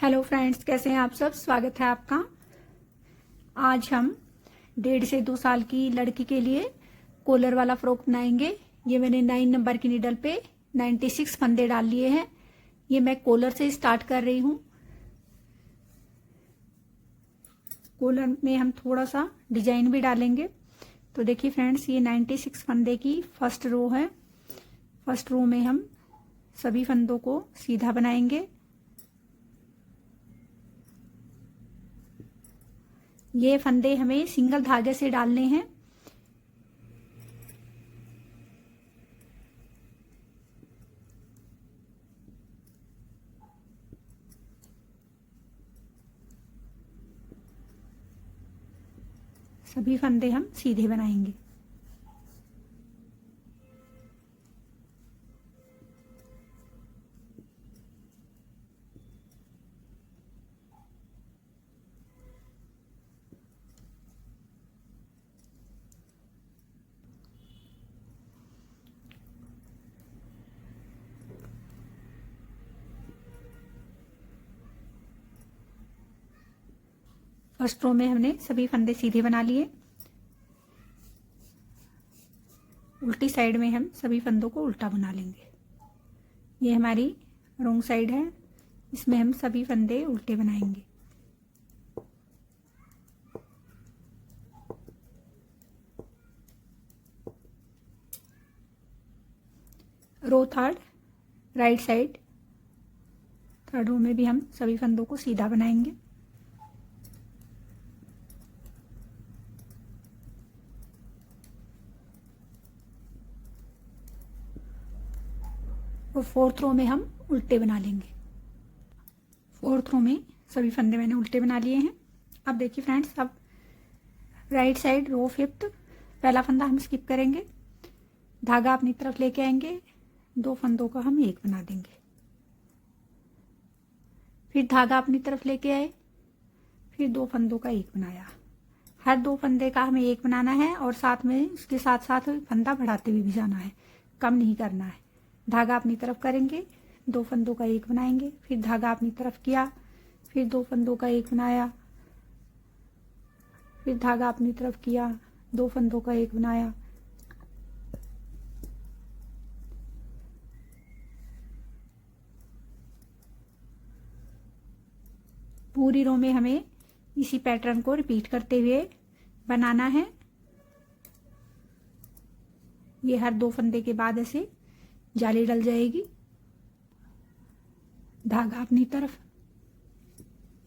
Hello friends, कैसे हैं आप सब। स्वागत है आपका। आज हम 1.5 से 2 साल की लड़की के लिए कॉलर वाला फ्रॉक बनाएंगे। ये मैंने 9 नंबर की नीडल पे 96 फंदे डाल लिए हैं। ये मैं कॉलर से स्टार्ट कर रही हूँ। कॉलर में हम थोड़ा सा डिजाइन भी डालेंगे। तो देखिए फ्रेंड्स, ये 96 फंदे की फर्स्ट रो है। फर्स्ट रो में हम सभी फंदों को सीधा बनाएंगे। ये फंदे हमें सिंगल धागे से डालने हैं। सभी फंदे हम सीधे बनाएंगे। फर्स्ट रो में हमने सभी फंदे सीधे बना लिए। उल्टी साइड में हम सभी फंदों को उल्टा बना लेंगे। ये हमारी रॉन्ग साइड है, इसमें हम सभी फंदे उल्टे बनाएंगे। Row third, right side, third row में भी हम सभी फंदों को सीधा बनाएंगे। और फोर्थ रो में हम उल्टे बना लेंगे। फोर्थ रो में सभी फंदे मैंने उल्टे बना लिए हैं। अब देखिए फ्रेंड्स, अब राइट साइड रो फिफ्थ, पहला फंदा हम स्किप करेंगे। धागा अपनी तरफ लेके आएंगे। 2 फंदों का हम एक बना देंगे। फिर धागा अपनी तरफ लेके आए, फिर 2 फंदों का एक बनाया। हर 2 फंदे का हमें एक बनाना है और साथ में उसके साथ साथ फंदा बढ़ाते हुए भी जाना है, कम नहीं करना है। धागा अपनी तरफ करेंगे, 2 फंदों का एक बनाएंगे। फिर धागा अपनी तरफ किया, फिर 2 फंदों का एक बनाया। फिर धागा अपनी तरफ किया, 2 फंदों का एक बनाया। पूरी रो में हमें इसी पैटर्न को रिपीट करते हुए बनाना है। ये हर 2 फंदे के बाद ऐसे जाली डल जाएगी। धागा अपनी तरफ,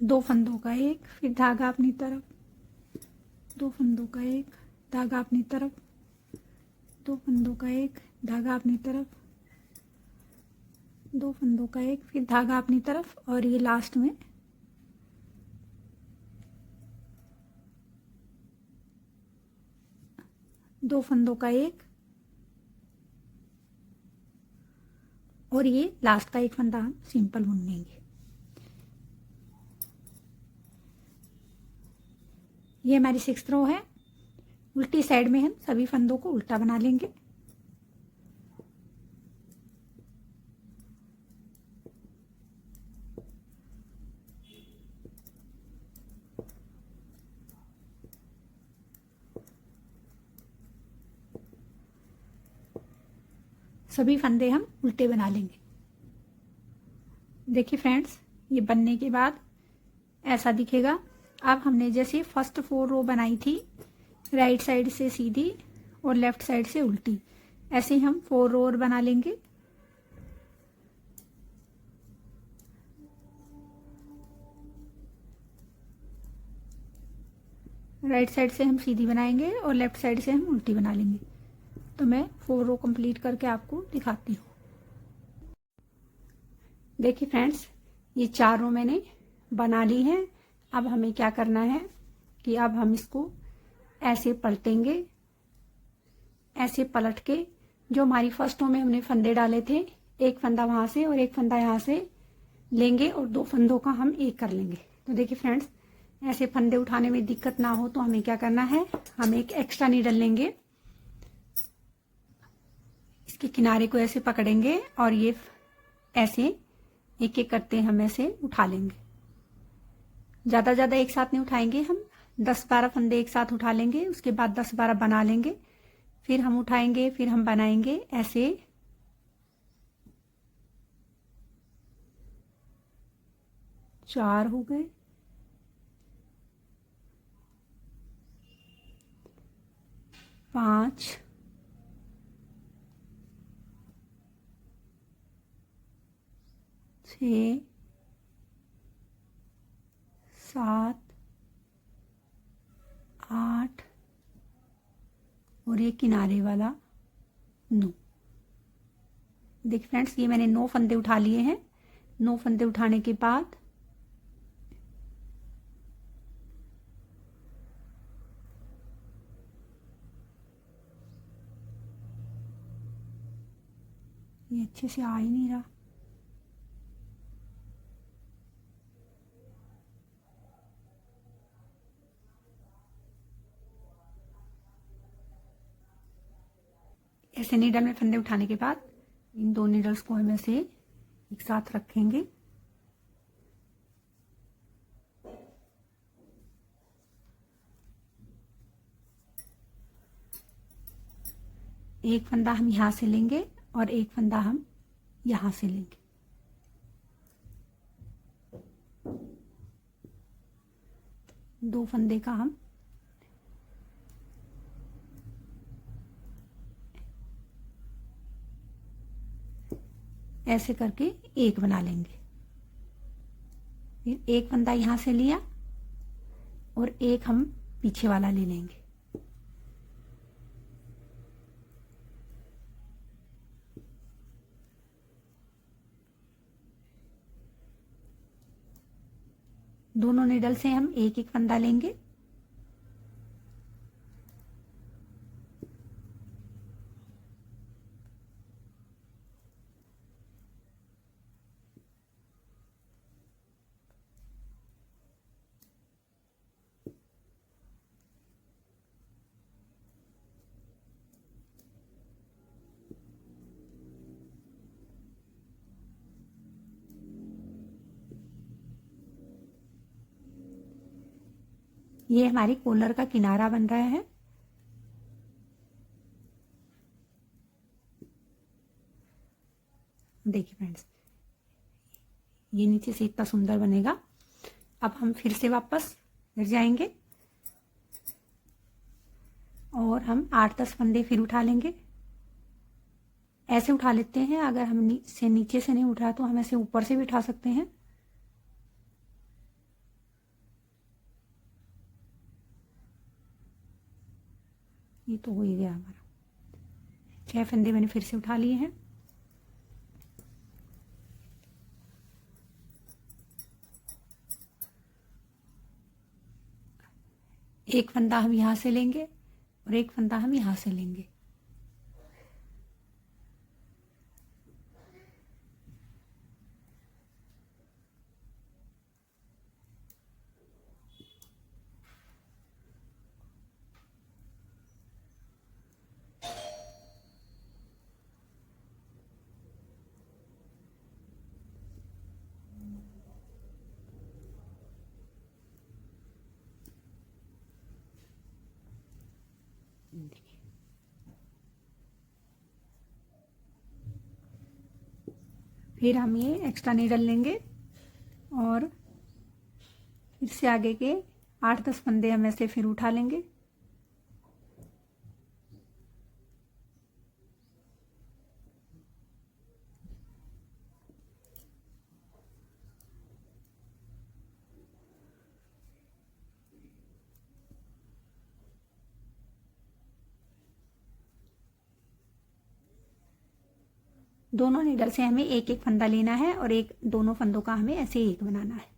2 फंदों का एक, फिर धागा अपनी तरफ, 2 फंदों का एक, धागा अपनी तरफ, 2 फंदों का एक, धागा अपनी तरफ, 2 फंदों का एक, फिर धागा अपनी तरफ। और ये लास्ट में दो फंदों का एक, और ये लास्ट का एक फंदा हम सिंपल बुन लेंगे। ये हमारी 6th रो है। उल्टी साइड में हम सभी फंदों को उल्टा बना लेंगे। सभी फंदे हम उल्टे बना लेंगे। देखिए फ्रेंड्स, ये बनने के बाद ऐसा दिखेगा। अब हमने जैसे फर्स्ट 4 रो बनाई थी, राइट साइड से सीधी और लेफ्ट साइड से उल्टी, ऐसे हम 4 रो और बना लेंगे। राइट साइड से हम सीधी बनाएंगे और लेफ्ट साइड से हम उल्टी बना लेंगे। तो मैं 4 रो कंप्लीट करके आपको दिखाती हूँ। देखिए फ्रेंड्स, ये 4 रो मैंने बना ली है। अब हमें क्या करना है कि अब हम इसको ऐसे पलटेंगे। ऐसे पलट के जो हमारी फर्स्ट रो में हमने फंदे डाले थे, एक फंदा वहां से और एक फंदा यहाँ से लेंगे और 2 फंदों का हम एक कर लेंगे। तो देखिए फ्रेंड्स, ऐसे फंदे उठाने में दिक्कत ना हो तो हमें क्या करना है, हम एक एक्स्ट्रा नीडल लेंगे। इसके किनारे को ऐसे पकड़ेंगे और ये ऐसे एक एक करते हम ऐसे उठा लेंगे। ज़्यादा एक साथ नहीं उठाएंगे, हम 10-12 फंदे एक साथ उठा लेंगे, उसके बाद 10-12 बना लेंगे, फिर हम उठाएंगे, फिर हम बनाएंगे। ऐसे 4 हो गए, 5, 6, 7, 8 और ये किनारे वाला 9। देखिए फ्रेंड्स, ये मैंने 9 फंदे उठा लिए हैं। 9 फंदे उठाने के बाद ये अच्छे से आ ही नहीं रहा। ऐसे नीडल में फंदे उठाने के बाद इन 2 नीडल्स को हम ऐसे एक साथ रखेंगे। एक फंदा हम यहाँ से लेंगे और एक फंदा हम यहाँ से लेंगे। दो फंदे का हम ऐसे करके एक बना लेंगे। फिर एक फंदा यहाँ से लिया और एक हम पीछे वाला ले लेंगे। दोनों नीडल से हम एक एक फंदा लेंगे। ये हमारी कॉलर का किनारा बन रहा है। देखिए फ्रेंड्स, ये नीचे से इतना सुंदर बनेगा। अब हम फिर से वापस घर जाएंगे और हम 8-10 फंदे फिर उठा लेंगे। ऐसे उठा लेते हैं, अगर हम नीचे से नहीं उठा तो हम ऐसे ऊपर से भी उठा सकते हैं। ये तो हो ही गया हमारा। 6 फंदे मैंने फिर से उठा लिए हैं। एक फंदा हम यहाँ से लेंगे और एक फंदा हम यहाँ से लेंगे। फिर हम ये एक्स्ट्रा नीडल लेंगे और फिर से आगे के 8-10 फंदे हम ऐसे फिर उठा लेंगे। दोनों नीडल से हमें एक एक फंदा लेना है और एक दोनों फंदों का हमें ऐसे एक बनाना है।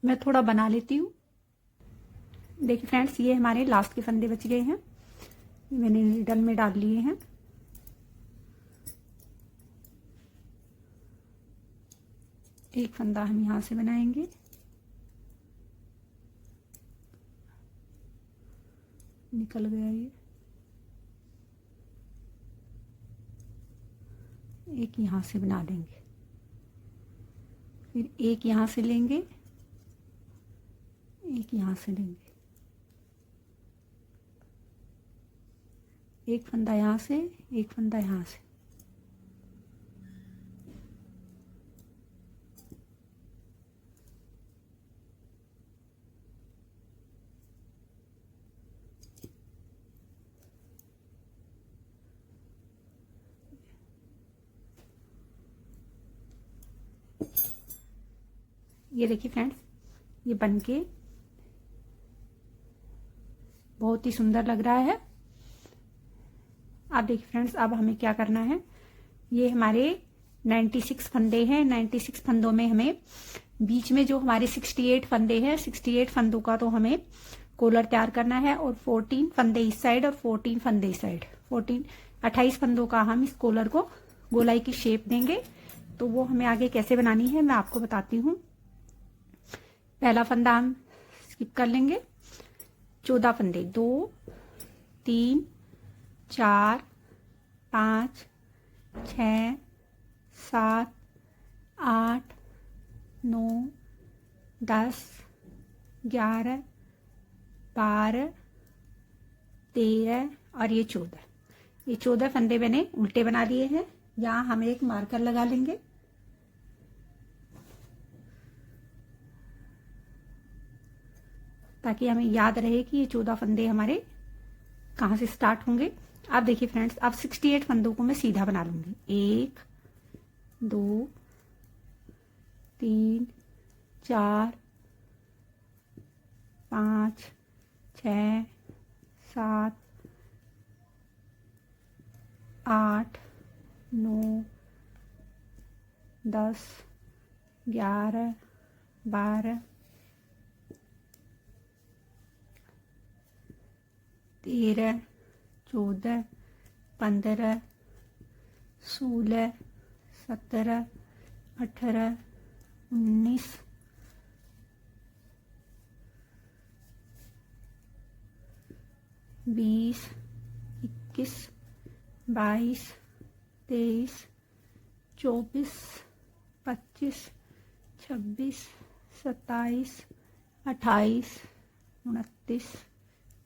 मैं थोड़ा बना लेती हूँ। देखिए फ्रेंड्स, ये हमारे लास्ट के फंदे बच गए हैं। मैंने नीडल में डाल लिए हैं। एक फंदा हम यहाँ से बनाएंगे, निकल गया ये। एक यहाँ से बना देंगे, फिर एक यहाँ से लेंगे, एक यहाँ से लेंगे, एक फंदा यहाँ से, एक फंदा यहाँ से। ये देखिए फ्रेंड्स, ये बनके बहुत ही सुंदर लग रहा है। आप देखिए फ्रेंड्स, अब हमें क्या करना है, ये हमारे 96 फंदे हैं। 96 फंदों में हमें बीच में जो हमारे 68 फंदे हैं, 68 फंदों का तो हमें कॉलर तैयार करना है, और 14 फंदे इस साइड और 14 फंदे इस साइड, 28 फंदों का हम इस कॉलर को गोलाई की शेप देंगे। तो वो हमें आगे कैसे बनानी है मैं आपको बताती हूँ। पहला फंदा हम स्किप कर लेंगे। 14 फंदे, 2 3 4 5 6 7 8 9 10 11 12 13 और ये 14। ये 14 फंदे मैंने उल्टे बना लिए हैं। यहाँ हम एक मार्कर लगा लेंगे, ताकि हमें याद रहे कि ये 14 फंदे हमारे कहाँ से स्टार्ट होंगे। आप देखिए फ्रेंड्स, अब 68 फंदों को मैं सीधा बना लूंगी। 1 2 3 4 5 6 7 8 9 10 11 12 13 14 15 16 17 18 19 20 21 22 23 24 25 26 27 28 29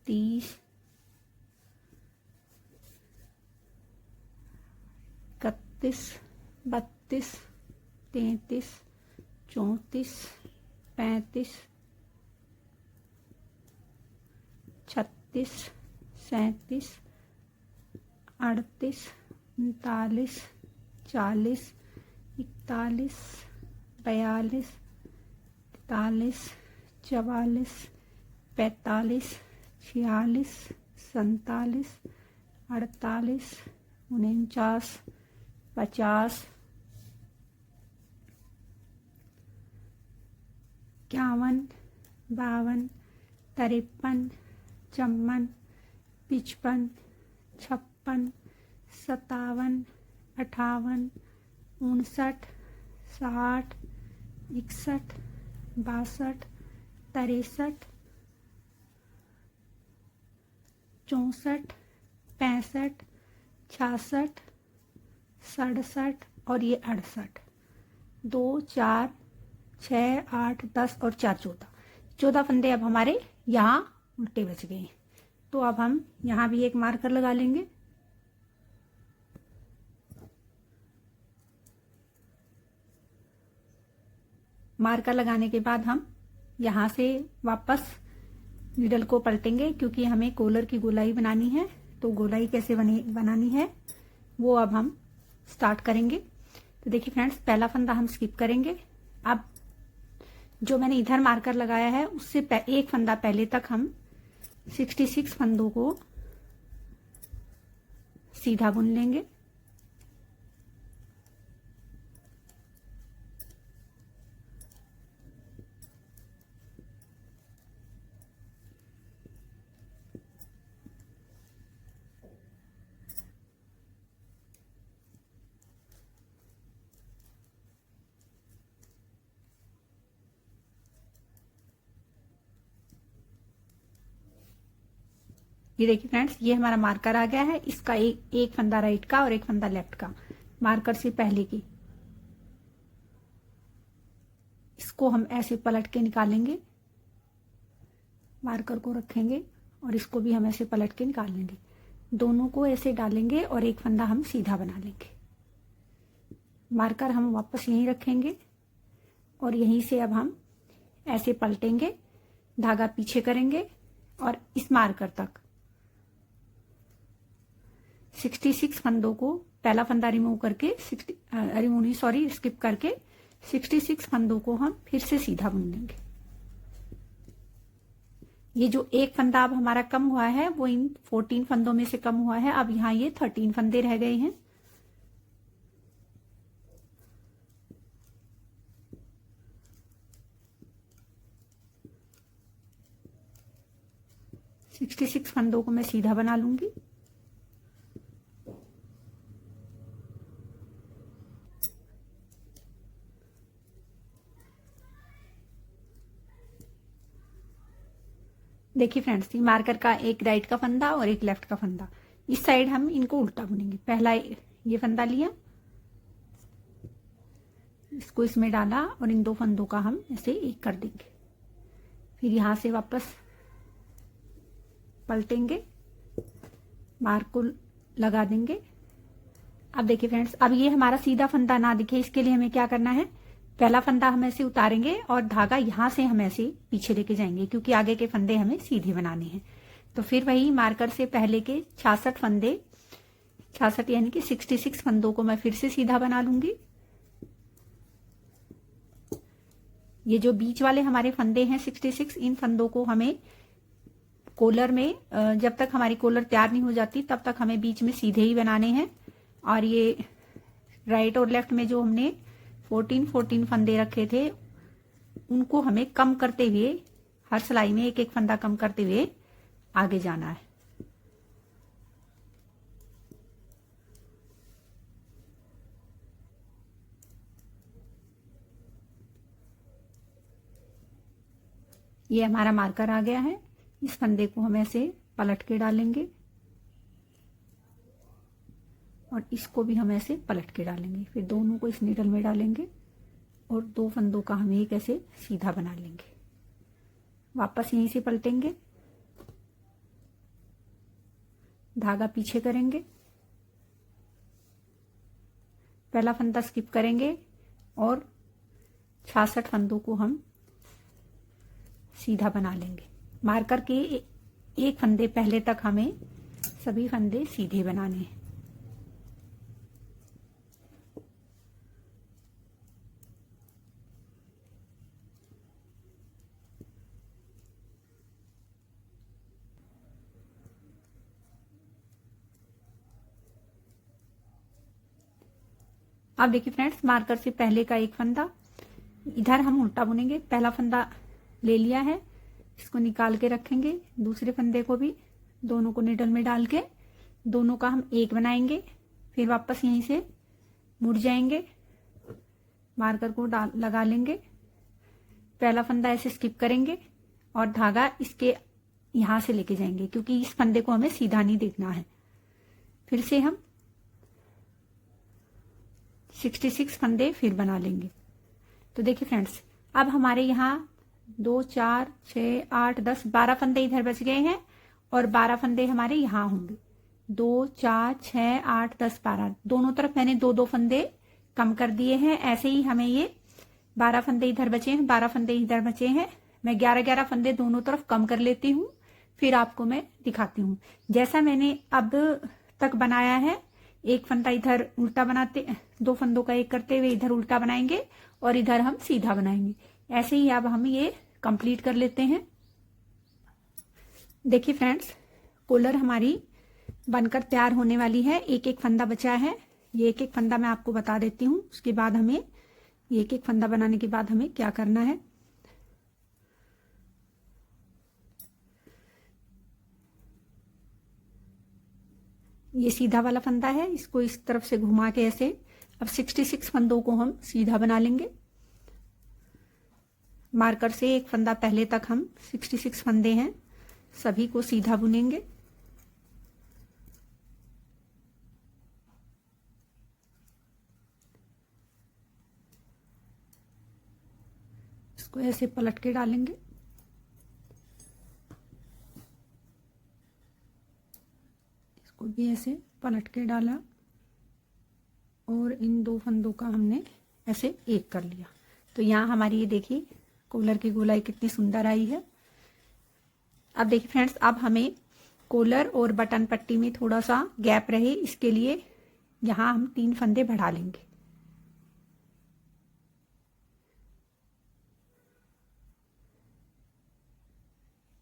30 31 32 33 34 35 36 37 38 39 40 41 42 43 44 45 46 47 48 49 50 51 52 53 54 55 56 57 58 59 60 61 62 63 64 65 66 67 और ये 68। 2 4 6 8 10 और 4 14 फंदे अब हमारे यहाँ उल्टे बच गए। तो अब हम यहाँ भी एक मार्कर लगा लेंगे। मार्कर लगाने के बाद हम यहाँ से वापस नीडल को पलटेंगे, क्योंकि हमें कॉलर की गोलाई बनानी है। तो गोलाई कैसे बनानी है वो अब हम स्टार्ट करेंगे। तो देखिए फ्रेंड्स, पहला फंदा हम स्किप करेंगे। अब जो मैंने इधर मार्कर लगाया है उससे एक फंदा पहले तक हम 66 फंदों को सीधा बुन लेंगे। ये देखिए फ्रेंड्स, ये हमारा मार्कर आ गया है। इसका एक फंदा राइट का और एक फंदा लेफ्ट का, मार्कर से पहले की। इसको हम ऐसे पलट के निकालेंगे, मार्कर को रखेंगे और इसको भी हम ऐसे पलट के निकाल लेंगे। दोनों को ऐसे डालेंगे और एक फंदा हम सीधा बना लेंगे। मार्कर हम वापस यहीं रखेंगे और यहीं से अब हम ऐसे पलटेंगे, धागा पीछे करेंगे और इस मार्कर तक 66 फंदों को, पहला फंदा रिमूव करके स्किप करके 66 फंदों को हम फिर से सीधा बुन लेंगे। ये जो एक फंदा अब हमारा कम हुआ है वो इन 14 फंदों में से कम हुआ है। अब यहाँ ये 13 फंदे रह गए हैं। सिक्सटी 66 फंदों को मैं सीधा बना लूंगी। देखिए फ्रेंड्स, ये मार्कर का एक राइट का फंदा और एक लेफ्ट का फंदा, इस साइड हम इनको उल्टा बुनेंगे। पहला ये फंदा लिया, इसको इसमें डाला और इन दो फंदों का हम ऐसे एक कर देंगे। फिर यहां से वापस पलटेंगे, मार्क को लगा देंगे। अब देखिए फ्रेंड्स, अब ये हमारा सीधा फंदा ना दिखे इसके लिए हमें क्या करना है, पहला फंदा हम ऐसे उतारेंगे और धागा यहां से हम ऐसे पीछे लेके जाएंगे, क्योंकि आगे के फंदे हमें सीधे बनाने हैं। तो फिर वही मार्कर से पहले के 66 फंदे, 66 यानी कि 66 फंदों को मैं फिर से सीधा बना लूंगी। ये जो बीच वाले हमारे फंदे हैं 66, इन फंदों को हमें कॉलर में, जब तक हमारी कॉलर तैयार नहीं हो जाती तब तक हमें बीच में सीधे ही बनाने हैं। और ये राइट और लेफ्ट में जो हमने 14 फंदे रखे थे उनको हमें कम करते हुए, हर सिलाई में एक एक फंदा कम करते हुए आगे जाना है। ये हमारा मार्कर आ गया है। इस फंदे को हम ऐसे पलट के डालेंगे और इसको भी हम ऐसे पलट के डालेंगे। फिर दोनों को इस नीडल में डालेंगे और दो फंदों का हम एक ऐसे सीधा बना लेंगे। वापस यहीं से पलटेंगे, धागा पीछे करेंगे, पहला फंदा स्किप करेंगे और 66 फंदों को हम सीधा बना लेंगे। मार्कर के एक फंदे पहले तक हमें सभी फंदे सीधे बनाने हैं। अब देखिए फ्रेंड्स, मार्कर से पहले का एक फंदा इधर हम उल्टा बुनेंगे। पहला फंदा ले लिया है, इसको निकाल के रखेंगे। दूसरे फंदे को भी दोनों को निडल में डाल के दोनों का हम एक बनाएंगे। फिर वापस यहीं से मुड़ जाएंगे, मार्कर को लगा लेंगे, पहला फंदा ऐसे स्किप करेंगे और धागा इसके यहां से लेके जाएंगे, क्योंकि इस फंदे को हमें सीधा नहीं देखना है। फिर से हम 66 फंदे फिर बना लेंगे। तो देखिए फ्रेंड्स, अब हमारे यहाँ 2 4 6 8 10 12 फंदे इधर बच गए हैं और 12 फंदे हमारे यहाँ होंगे। 2 4 6 8 10 12, दोनों तरफ मैंने 2-2 फंदे कम कर दिए हैं। ऐसे ही हमें ये 12 फंदे इधर बचे हैं, 12 फंदे इधर बचे हैं। मैं 11-11 फंदे दोनों तरफ कम कर लेती हूँ, फिर आपको मैं दिखाती हूँ। जैसा मैंने अब तक बनाया है, एक फंदा इधर उल्टा बनाते, 2 फंदों का एक करते हुए इधर उल्टा बनाएंगे और इधर हम सीधा बनाएंगे। ऐसे ही अब हम ये कंप्लीट कर लेते हैं। देखिए फ्रेंड्स, कॉलर हमारी बनकर तैयार होने वाली है। एक एक फंदा बचा है, ये एक एक फंदा मैं आपको बता देती हूँ। उसके बाद हमें एक एक फंदा बनाने के बाद हमें क्या करना है। ये सीधा वाला फंदा है, इसको इस तरफ से घुमा के ऐसे अब 66 फंदों को हम सीधा बना लेंगे। मार्कर से एक फंदा पहले तक हम 66 फंदे हैं, सभी को सीधा बुनेंगे। इसको ऐसे पलट के डालेंगे। इसको भी ऐसे पलट के डाला और इन 2 फंदों का हमने ऐसे एक कर लिया। तो यहाँ हमारी ये देखिए कॉलर की गोलाई कितनी सुंदर आई है। अब देखिए फ्रेंड्स, अब हमें कॉलर और बटन पट्टी में थोड़ा सा गैप रहे, इसके लिए यहाँ हम 3 फंदे बढ़ा लेंगे।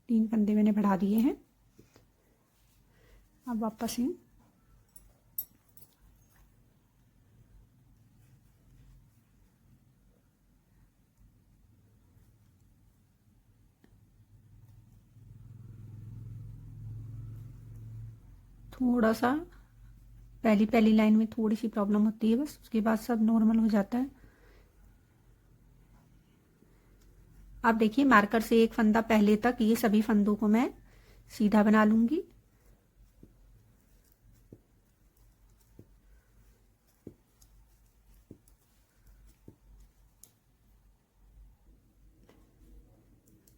तीन फंदे मैंने बढ़ा दिए हैं। अब वापस इन थोड़ा सा पहली लाइन में थोड़ी सी प्रॉब्लम होती है बस, उसके बाद सब नॉर्मल हो जाता है। अब देखिए मार्कर से एक फंदा पहले तक ये सभी फंदों को मैं सीधा बना लूंगी।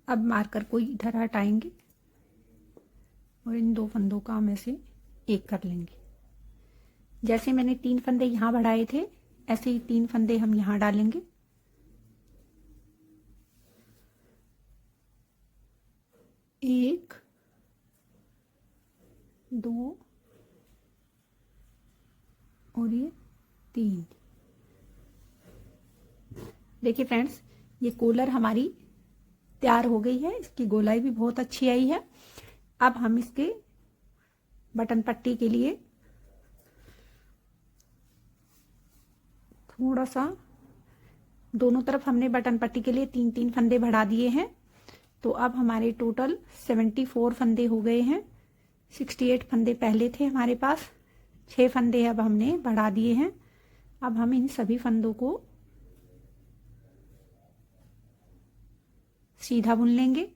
अब मार्कर को इधर हटाएंगे और इन 2 फंदों का हम ऐसे एक कर लेंगे। जैसे मैंने 3 फंदे यहां बढ़ाए थे, ऐसे ही 3 फंदे हम यहां डालेंगे। एक, 2 और ये 3। देखिए फ्रेंड्स, ये कॉलर हमारी तैयार हो गई है, इसकी गोलाई भी बहुत अच्छी आई है। अब हम इसके बटन पट्टी के लिए थोड़ा सा दोनों तरफ हमने बटन पट्टी के लिए 3-3 फंदे बढ़ा दिए हैं। तो अब हमारे टोटल 74 फंदे हो गए हैं। 68 फंदे पहले थे हमारे पास, 6 फंदे अब हमने बढ़ा दिए हैं। अब हम इन सभी फंदों को सीधा बुन लेंगे।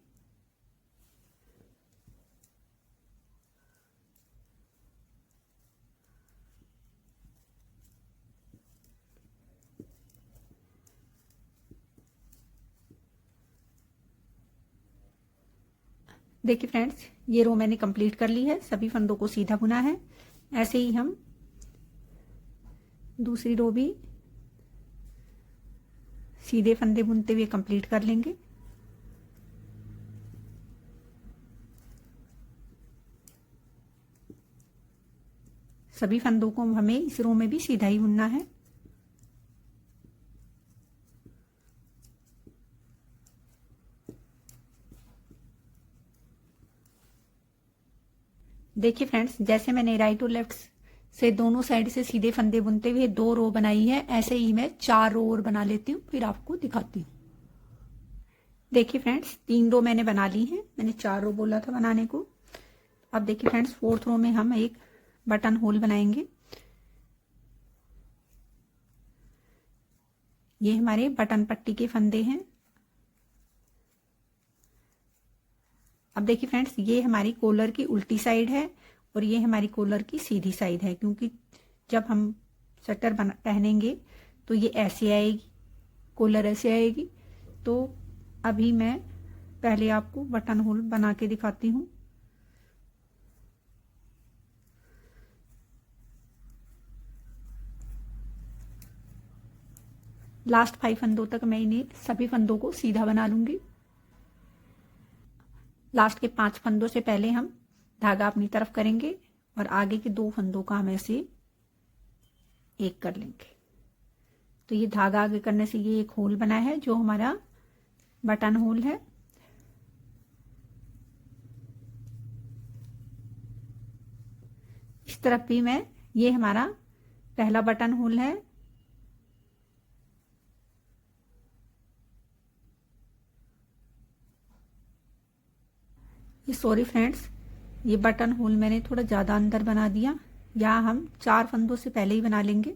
देखिए फ्रेंड्स, ये रो मैंने कंप्लीट कर ली है, सभी फंदों को सीधा बुना है। ऐसे ही हम दूसरी रो भी सीधे फंदे बुनते हुए कंप्लीट कर लेंगे। सभी फंदों को हमें इस रो में भी सीधा ही बुनना है। देखिए फ्रेंड्स, जैसे मैंने राइट और लेफ्ट से दोनों साइड से सीधे फंदे बुनते हुए 2 रो बनाई है, ऐसे ही मैं 4 रो और बना लेती हूँ, फिर आपको दिखाती हूँ। देखिए फ्रेंड्स, 3 रो मैंने बना ली है, मैंने 4 रो बोला था बनाने को। अब देखिए फ्रेंड्स, 4th रो में हम एक बटन होल बनाएंगे। ये हमारे बटन पट्टी के फंदे हैं। अब देखिए फ्रेंड्स, ये हमारी कॉलर की उल्टी साइड है और ये हमारी कॉलर की सीधी साइड है, क्योंकि जब हम स्वेटर पहनेंगे तो ये ऐसे आएगी, कॉलर ऐसे आएगी। तो अभी मैं पहले आपको बटन होल बना के दिखाती हूँ। लास्ट 5 फंदों तक मैं इन्हें सभी फंदों को सीधा बना लूंगी। लास्ट के 5 फंदों से पहले हम धागा अपनी तरफ करेंगे और आगे के 2 फंदों का हम ऐसे एक कर लेंगे। तो ये धागा आगे करने से ये एक होल बना है जो हमारा बटन होल है। इस तरफ भी मैं, ये हमारा पहला बटन होल है। ये सॉरी फ्रेंड्स, ये बटन होल मैंने थोड़ा ज्यादा अंदर बना दिया, या हम 4 फंदों से पहले ही बना लेंगे।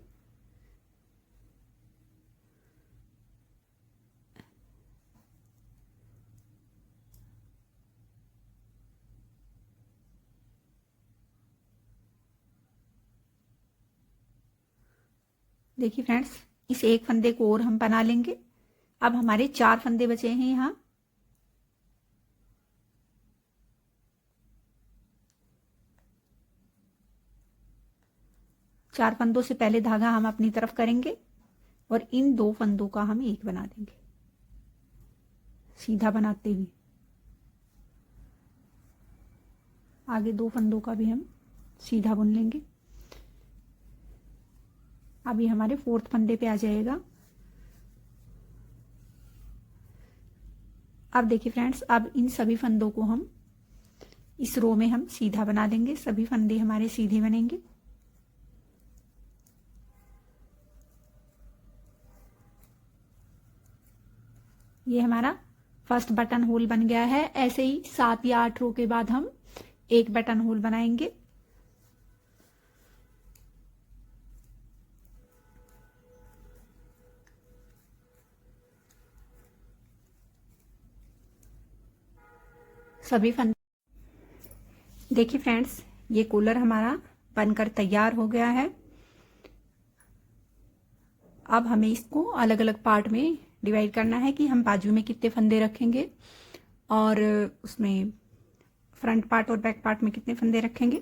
देखिए फ्रेंड्स, इस एक फंदे को और हम बना लेंगे। अब हमारे 4 फंदे बचे हैं यहाँ। चार फंदों से पहले धागा हम अपनी तरफ करेंगे और इन 2 फंदों का हम एक बना देंगे सीधा बनाते हुए। आगे 2 फंदों का भी हम सीधा बुन लेंगे। अभी हमारे 4th फंदे पे आ जाएगा। अब देखिए फ्रेंड्स, अब इन सभी फंदों को हम इस रो में हम सीधा बना देंगे। सभी फंदे हमारे सीधे बनेंगे। ये हमारा फर्स्ट बटन होल बन गया है। ऐसे ही 7 या 8 रो के बाद हम एक बटन होल बनाएंगे। सभी फंदे देखिए फ्रेंड्स, ये कूलर हमारा बनकर तैयार हो गया है। अब हमें इसको अलग अलग पार्ट में डिवाइड करना है कि हम बाजू में कितने फंदे रखेंगे और उसमें फ्रंट पार्ट और बैक पार्ट में कितने फंदे रखेंगे।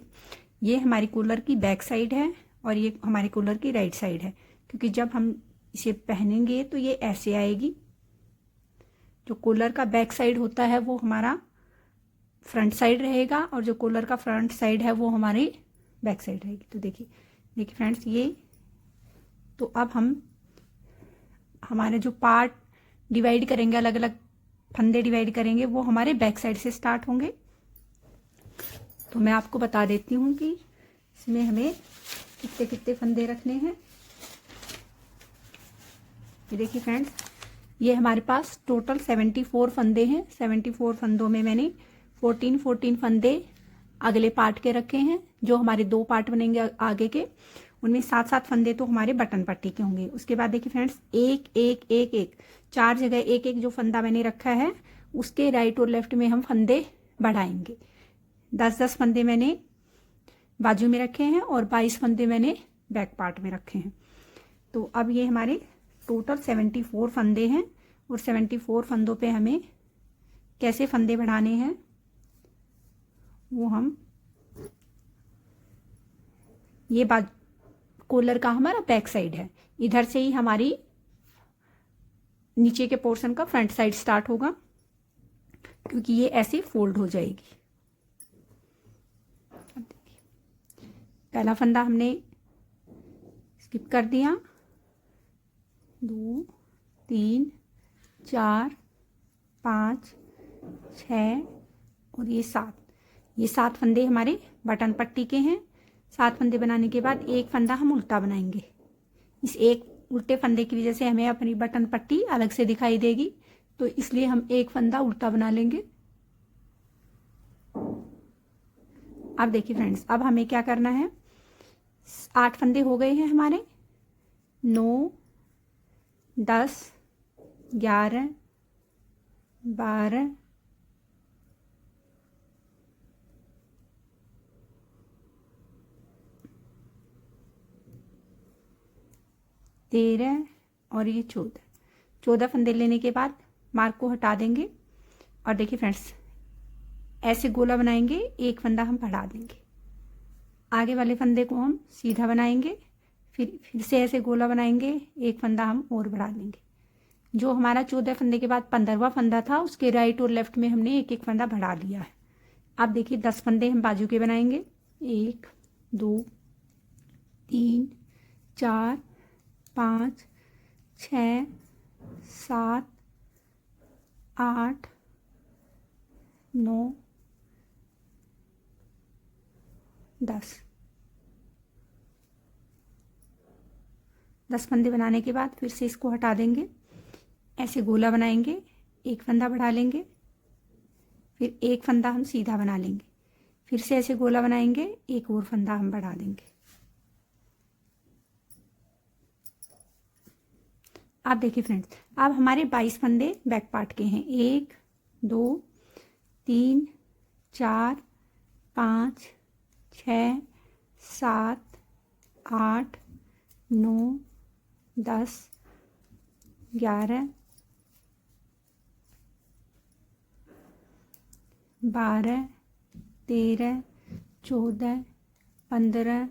ये हमारी कूलर की बैक साइड है और ये हमारे कूलर की राइट साइड है, क्योंकि जब हम इसे पहनेंगे तो ये ऐसे आएगी। जो कूलर का बैक साइड होता है वो हमारा फ्रंट साइड रहेगा और जो कूलर का फ्रंट साइड है वो हमारी बैक साइड रहेगी। तो देखिए फ्रेंड्स, ये तो अब हम हमारे जो पार्ट डिवाइड करेंगे, अलग अलग फंदे डिवाइड करेंगे, वो हमारे बैक साइड से स्टार्ट होंगे। तो मैं आपको बता देती हूँ कि इसमें हमें कितने कितने फंदे रखने हैं। ये देखिए फ्रेंड्स, ये हमारे पास टोटल 74 फंदे हैं। 74 फंदों में मैंने 14 फंदे अगले पार्ट के रखे हैं। जो हमारे 2 पार्ट बनेंगे आगे के, उनमें 7 फंदे तो हमारे बटन पट्टी के होंगे। उसके बाद देखिए फ्रेंड्स, एक एक एक एक 4 जगह एक एक जो फंदा मैंने रखा है उसके राइट और लेफ्ट में हम फंदे बढ़ाएंगे। 10 फंदे मैंने बाजू में रखे हैं और 22 फंदे मैंने बैक पार्ट में रखे हैं। तो अब ये हमारे टोटल 74 फंदे हैं और 74 फंदों पे हमें कैसे फंदे बढ़ाने हैं वो हम ये कॉलर का हमारा बैक साइड है, इधर से ही हमारी नीचे के पोर्शन का फ्रंट साइड स्टार्ट होगा, क्योंकि ये ऐसे फोल्ड हो जाएगी। अब देखिए, पहला फंदा हमने स्किप कर दिया। 2 3 4 5 6 और ये 7। ये 7 फंदे हमारे बटन पट्टी के हैं। 7 फंदे बनाने के बाद एक फंदा हम उल्टा बनाएंगे। इस एक उल्टे फंदे की वजह से हमें अपनी बटन पट्टी अलग से दिखाई देगी, तो इसलिए हम एक फंदा उल्टा बना लेंगे। अब देखिए फ्रेंड्स, अब हमें क्या करना है। 8 फंदे हो गए हैं हमारे। 9 10 11 12 13 और ये 14 फंदे लेने के बाद मार्क को हटा देंगे और देखिए फ्रेंड्स, ऐसे गोला बनाएंगे, एक फंदा हम बढ़ा देंगे। आगे वाले फंदे को हम सीधा बनाएंगे, फिर से ऐसे गोला बनाएंगे, एक फंदा हम और बढ़ा देंगे। जो हमारा 14 फंदे के बाद 15वां फंदा था, उसके राइट और लेफ्ट में हमने एक एक फंदा बढ़ा लिया है। अब देखिए 10 फंदे हम बाजू के बनाएंगे। 1 2 3 4 5 6 7 8 9 10 फंदे बनाने के बाद फिर से इसको हटा देंगे, ऐसे गोला बनाएंगे, एक फंदा बढ़ा लेंगे, फिर एक फंदा हम सीधा बना लेंगे, फिर से ऐसे गोला बनाएंगे, एक और फंदा हम बढ़ा देंगे। आप देखिए फ्रेंड्स, अब हमारे 22 फंदे बैक पार्ट के हैं। 1 2 3 4 5 6 7 8 9 10 11 12, 13, 14, 15,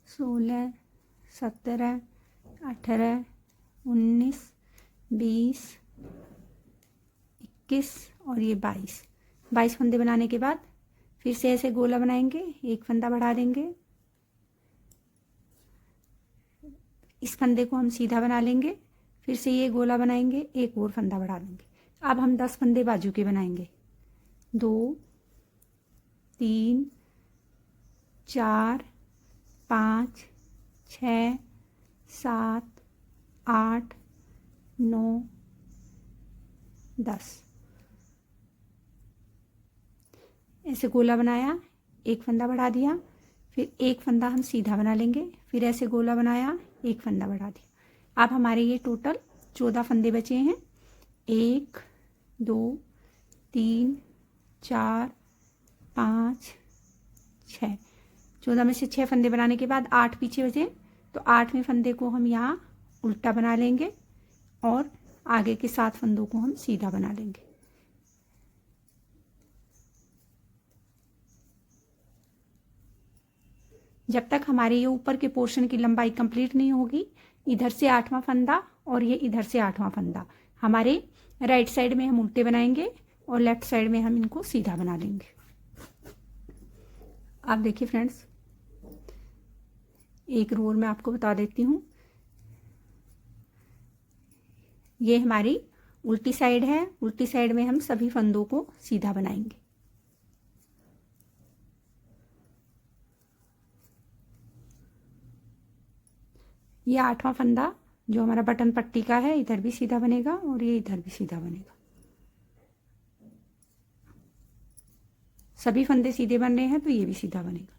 16, 17, 18, 19, 20, 21 और ये 22 फंदे बनाने के बाद फिर से ऐसे गोला बनाएंगे, एक फंदा बढ़ा देंगे, इस फंदे को हम सीधा बना लेंगे, फिर से ये गोला बनाएंगे, एक और फंदा बढ़ा देंगे। अब हम 10 फंदे बाजू के बनाएंगे। 2, 3, 4, 5, 6, 7, 8, 9, 10 ऐसे गोला बनाया, एक फंदा बढ़ा दिया, फिर एक फंदा हम सीधा बना लेंगे, फिर ऐसे गोला बनाया, एक फंदा बढ़ा दिया। अब हमारे ये टोटल 14 फंदे बचे हैं। 1, 2, 3, 4, 5, 6 14 में से 6 फंदे बनाने के बाद 8 पीछे बचे, तो 8वें फंदे को हम यहाँ उल्टा बना लेंगे और आगे के 7 फंदों को हम सीधा बना लेंगे। जब तक हमारे ये ऊपर के पोर्शन की लंबाई कंप्लीट नहीं होगी, इधर से 8वां फंदा और ये इधर से 8वां फंदा हमारे राइट साइड में हम उल्टे बनाएंगे और लेफ्ट साइड में हम इनको सीधा बना लेंगे। आप देखिए फ्रेंड्स, एक रो मैं आपको बता देती हूँ। ये हमारी उल्टी साइड है, उल्टी साइड में हम सभी फंदों को सीधा बनाएंगे। ये 8वां फंदा जो हमारा बटन पट्टी का है, इधर भी सीधा बनेगा और ये इधर भी सीधा बनेगा। सभी फंदे सीधे बन रहे हैं तो ये भी सीधा बनेगा।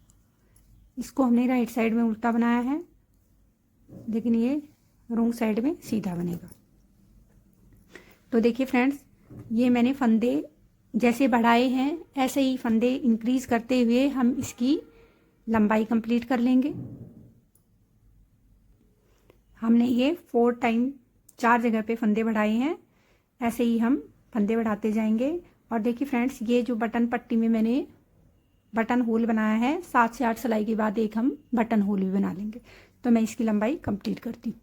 इसको हमने राइट साइड में उल्टा बनाया है, लेकिन ये रॉन्ग साइड में सीधा बनेगा। तो देखिए फ्रेंड्स, ये मैंने फंदे जैसे बढ़ाए हैं ऐसे ही फंदे इंक्रीज करते हुए हम इसकी लंबाई कंप्लीट कर लेंगे। हमने ये 4 टाइम 4 जगह पे फंदे बढ़ाए हैं, ऐसे ही हम फंदे बढ़ाते जाएंगे। और देखिए फ्रेंड्स, ये जो बटन पट्टी में मैंने बटन होल बनाया है, 7 से 8 सिलाई के बाद एक हम बटन होल भी बना लेंगे। तो मैं इसकी लंबाई कंप्लीट करती हूँ।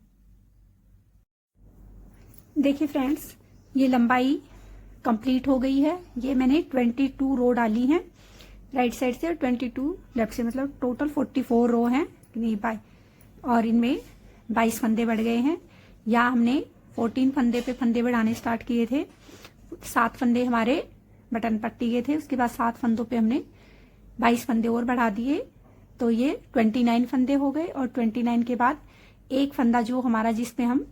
देखिए फ्रेंड्स, ये लंबाई कंप्लीट हो गई है। ये मैंने 22 रो डाली हैं राइट साइड से और 22 लेफ्ट से, मतलब टोटल 44 रो हैं और इनमें 22 फंदे बढ़ गए हैं। या हमने 14 फंदे पे फंदे बढ़ाने स्टार्ट किए थे, 7 फंदे हमारे बटन पट्टी के थे, उसके बाद 7 फंदों पे हमने 22 फंदे और बढ़ा दिए, तो ये 29 फंदे हो गए। और 29 के बाद एक फंदा जो हमारा जिसपे हम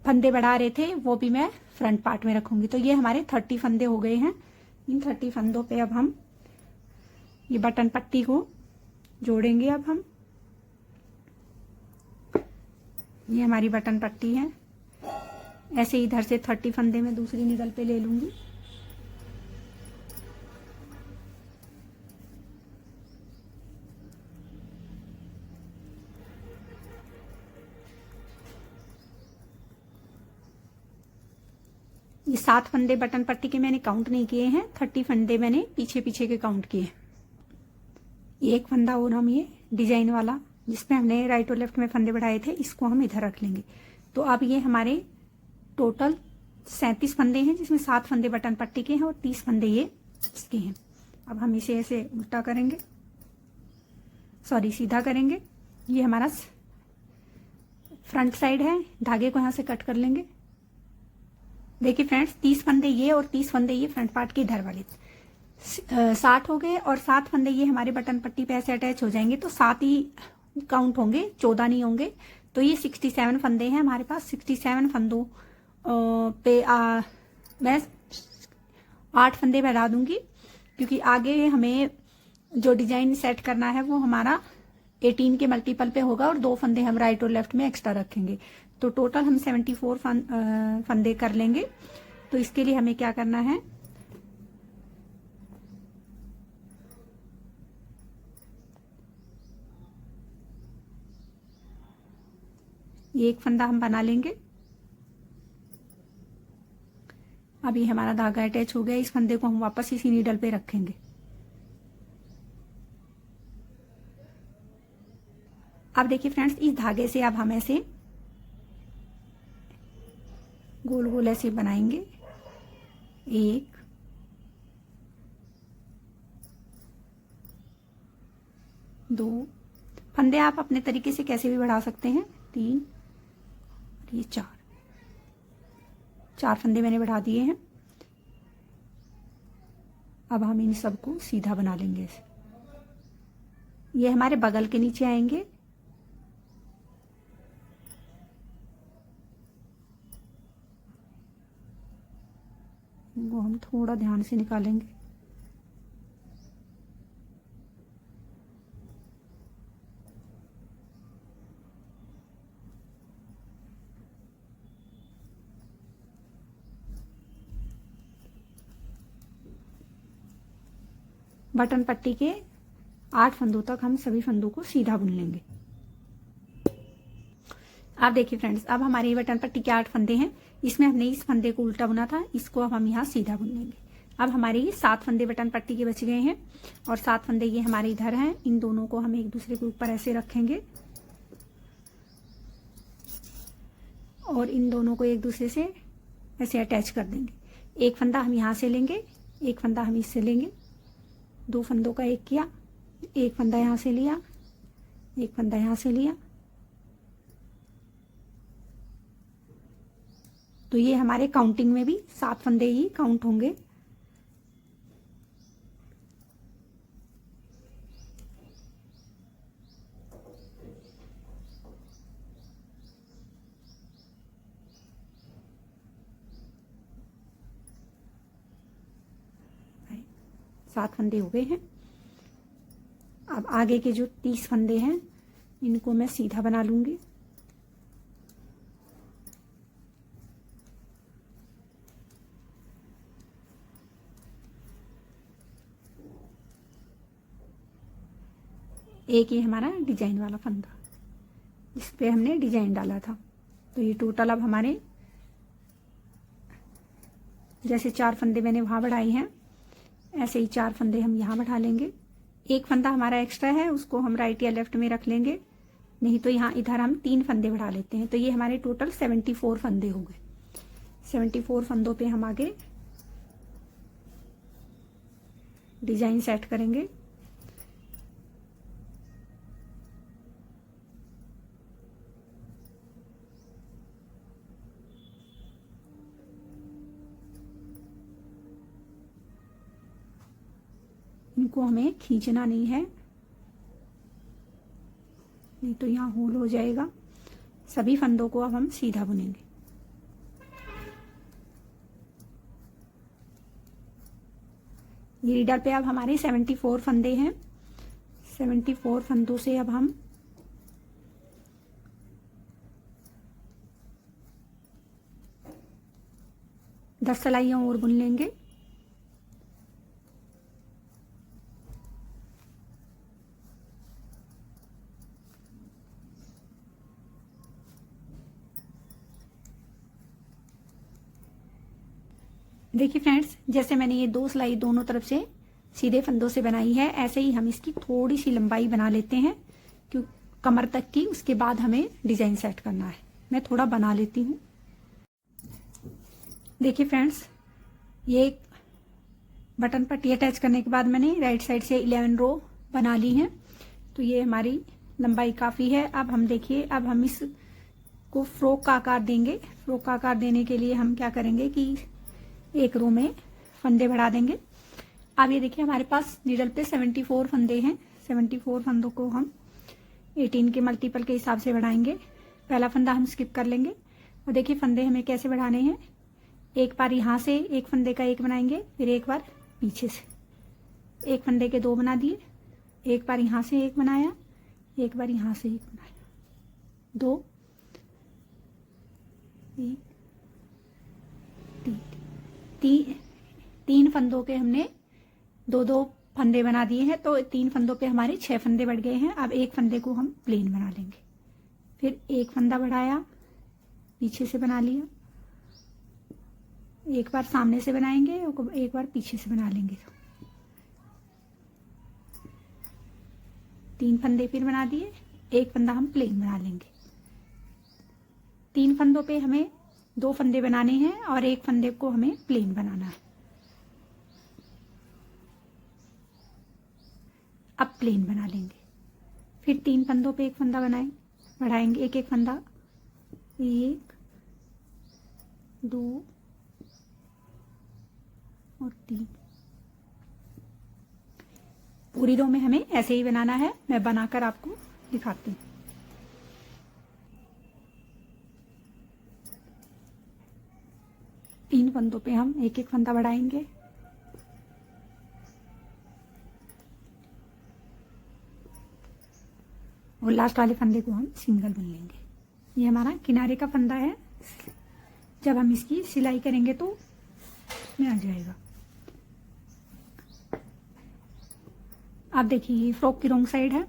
फंदे बढ़ा रहे थे वो भी मैं फ्रंट पार्ट में रखूंगी। तो ये हमारे 30 फंदे हो गए हैं। इन 30 फंदों पे अब हम ये बटन पट्टी को जोड़ेंगे। अब हम ये हमारी बटन पट्टी है, ऐसे इधर से 30 फंदे में दूसरी निडल पे ले लूंगी। ये 7 फंदे बटन पट्टी के मैंने काउंट नहीं किए हैं, 30 फंदे मैंने पीछे पीछे के काउंट किए हैं। एक फंदा और हम ये डिजाइन वाला जिसमें हमने राइट और लेफ्ट में फंदे बढ़ाए थे, इसको हम इधर रख लेंगे। तो अब ये हमारे टोटल 37 फंदे हैं, जिसमें 7 फंदे बटन पट्टी के हैं और 30 फंदे ये इसके हैं। अब हम इसे ऐसे उल्टा करेंगे, सॉरी सीधा करेंगे। ये हमारा फ्रंट साइड है, धागे को यहां से कट कर लेंगे। देखिए फ्रेंड्स, 30 फंदे ये और 30 फंदे ये फ्रंट पार्ट के इधर वाले 60 हो गए और 7 फंदे ये हमारे बटन पट्टी पे ऐसे अटैच हो जाएंगे, तो 7 ही काउंट होंगे, 14 नहीं होंगे। तो ये 67 फंदे हैं हमारे पास। 67 फंदों पे मैं 8 फंदे बढ़ा दूंगी, क्योंकि आगे हमें जो डिजाइन सेट करना है वो हमारा 18 के मल्टीपल पे होगा और 2 फंदे हम राइट और लेफ्ट में एक्स्ट्रा रखेंगे। तो टोटल हम 74 फंदे कर लेंगे। तो इसके लिए हमें क्या करना है, ये एक फंदा हम बना लेंगे, अब ये हमारा धागा अटैच हो गया। इस फंदे को हम वापस इसी नीडल पे रखेंगे। अब देखिए फ्रेंड्स, इस धागे से अब हम ऐसे गोल गोल ऐसे बनाएंगे। 1 2 फंदे आप अपने तरीके से कैसे भी बढ़ा सकते हैं। 3 और ये 4 फंदे मैंने बढ़ा दिए हैं। अब हम इन सबको सीधा बना लेंगे। ये हमारे बगल के नीचे आएंगे। वो हम थोड़ा ध्यान से निकालेंगे। बटन पट्टी के 8 फंदों तक हम सभी फंदों को सीधा बुन लेंगे। आप देखिए फ्रेंड्स, अब हमारे बटन पट्टी के 8 फंदे हैं। इसमें हमने इस फंदे को उल्टा बुना था, इसको अब हम यहाँ सीधा बुन लेंगे। अब हमारे ये 7 फंदे बटन पट्टी के बच गए हैं और 7 फंदे ये हमारे इधर हैं। इन दोनों को हम एक दूसरे के ऊपर ऐसे रखेंगे और इन दोनों को एक दूसरे से ऐसे अटैच कर देंगे। एक फंदा हम यहाँ से लेंगे, एक फंदा हम इससे लेंगे। 2 फंदों का एक किया, एक फंदा यहाँ से लिया, एक फंदा यहाँ से लिया। तो ये हमारे काउंटिंग में भी 7 फंदे ही काउंट होंगे। सात फंदे हो गए हैं। अब आगे के जो 30 फंदे हैं इनको मैं सीधा बना लूंगी। एक ये हमारा डिजाइन वाला फंदा, इस पे हमने डिजाइन डाला था। तो ये टोटल अब हमारे जैसे 4 फंदे मैंने वहां बढ़ाए हैं, ऐसे ही 4 फंदे हम यहाँ बढ़ा लेंगे। एक फंदा हमारा एक्स्ट्रा है, उसको हम राइट या लेफ्ट में रख लेंगे, नहीं तो यहाँ इधर हम 3 फंदे बढ़ा लेते हैं। तो ये हमारे टोटल 74 फंदे हो गए। 74 फंदों पे हम आगे डिजाइन सेट करेंगे। इनको हमें खींचना नहीं है, नहीं तो यहाँ होल हो जाएगा। सभी फंदों को अब हम सीधा बुनेंगे। ये रीडर पे अब हमारे 74 फंदे हैं। 74 फंदों से अब हम दस सिलाइयां और बुन लेंगे। देखिए फ्रेंड्स, जैसे मैंने ये 2 सिलाई दोनों तरफ से सीधे फंदों से बनाई है, ऐसे ही हम इसकी थोड़ी सी लंबाई बना लेते हैं क्यों कमर तक की। उसके बाद हमें डिजाइन सेट करना है। मैं थोड़ा बना लेती हूँ। देखिए फ्रेंड्स, ये बटन पट्टी अटैच करने के बाद मैंने राइट साइड से 11 रो बना ली है। तो ये हमारी लंबाई काफी है। अब हम देखिए, अब हम इसको फ्रॉक का आकार देंगे। फ्रॉक का आकार देने के लिए हम क्या करेंगे कि एक रो में फंदे बढ़ा देंगे। अब ये देखिए, हमारे पास नीडल पे 74 फंदे हैं। 74 फंदों को हम 18 के मल्टीपल के हिसाब से बढ़ाएंगे। पहला फंदा हम स्किप कर लेंगे और देखिए फंदे हमें कैसे बढ़ाने हैं। एक बार यहाँ से एक फंदे का एक बनाएंगे, फिर एक बार पीछे से एक फंदे के 2 बना दिए, एक बार यहाँ से एक बनाया, एक बार यहाँ से एक बनाया, 2 1 तीन फंदों के हमने 2-2 फंदे बना दिए हैं। तो 3 फंदों पे हमारे 6 फंदे बढ़ गए हैं। अब एक फंदे को हम प्लेन बना लेंगे, फिर एक फंदा बढ़ाया, पीछे से बना लिया, एक बार सामने से बनाएंगे और एक बार पीछे से बना लेंगे। 3 फंदे फिर बना दिए, एक फंदा हम प्लेन बना लेंगे। 3 फंदों पे हमें 2 फंदे बनाने हैं और एक फंदे को हमें प्लेन बनाना है। अब प्लेन बना लेंगे। फिर 3 फंदों पे एक फंदा बढ़ाएंगे, एक एक फंदा, 1 2 और 3। पूरी रो में हमें ऐसे ही बनाना है। मैं बनाकर आपको दिखाती हूँ। तीन फंदों पे हम एक एक फंदा बढ़ाएंगे, और लास्ट वाले फंदे को हम सिंगल बुन लेंगे। ये हमारा किनारे का फंदा है। जब हम इसकी सिलाई करेंगे तो इसमें आ जाएगा। आप देखिए, ये फ्रॉक की रॉन्ग साइड है।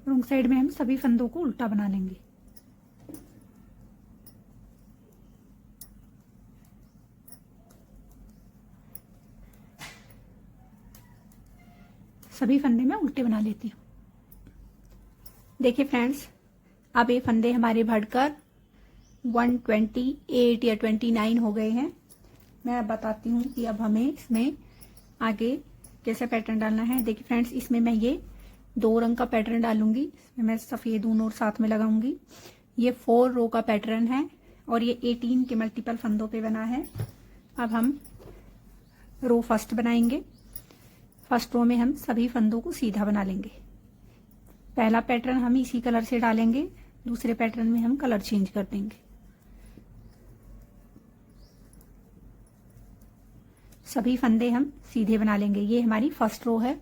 रॉन्ग साइड में हम सभी फंदों को उल्टा बना लेंगे। सभी फंदे मैं उल्टे बना लेती हूँ। देखिए फ्रेंड्स, अब ये फंदे हमारे बढ़कर 128 या 29 हो गए हैं। मैं अब बताती हूँ कि अब हमें इसमें आगे कैसा पैटर्न डालना है। देखिए फ्रेंड्स, इसमें मैं ये 2 रंग का पैटर्न डालूंगी। इसमें मैं सफ़ेद ऊन और साथ में लगाऊंगी। ये 4 रो का पैटर्न है और ये 18 के मल्टीपल फंदों पे बना है। अब हम रो फर्स्ट बनाएंगे। फर्स्ट रो में हम सभी फंदों को सीधा बना लेंगे। पहला पैटर्न हम इसी कलर से डालेंगे, दूसरे पैटर्न में हम कलर चेंज कर देंगे। सभी फंदे हम सीधे बना लेंगे। ये हमारी फर्स्ट रो है।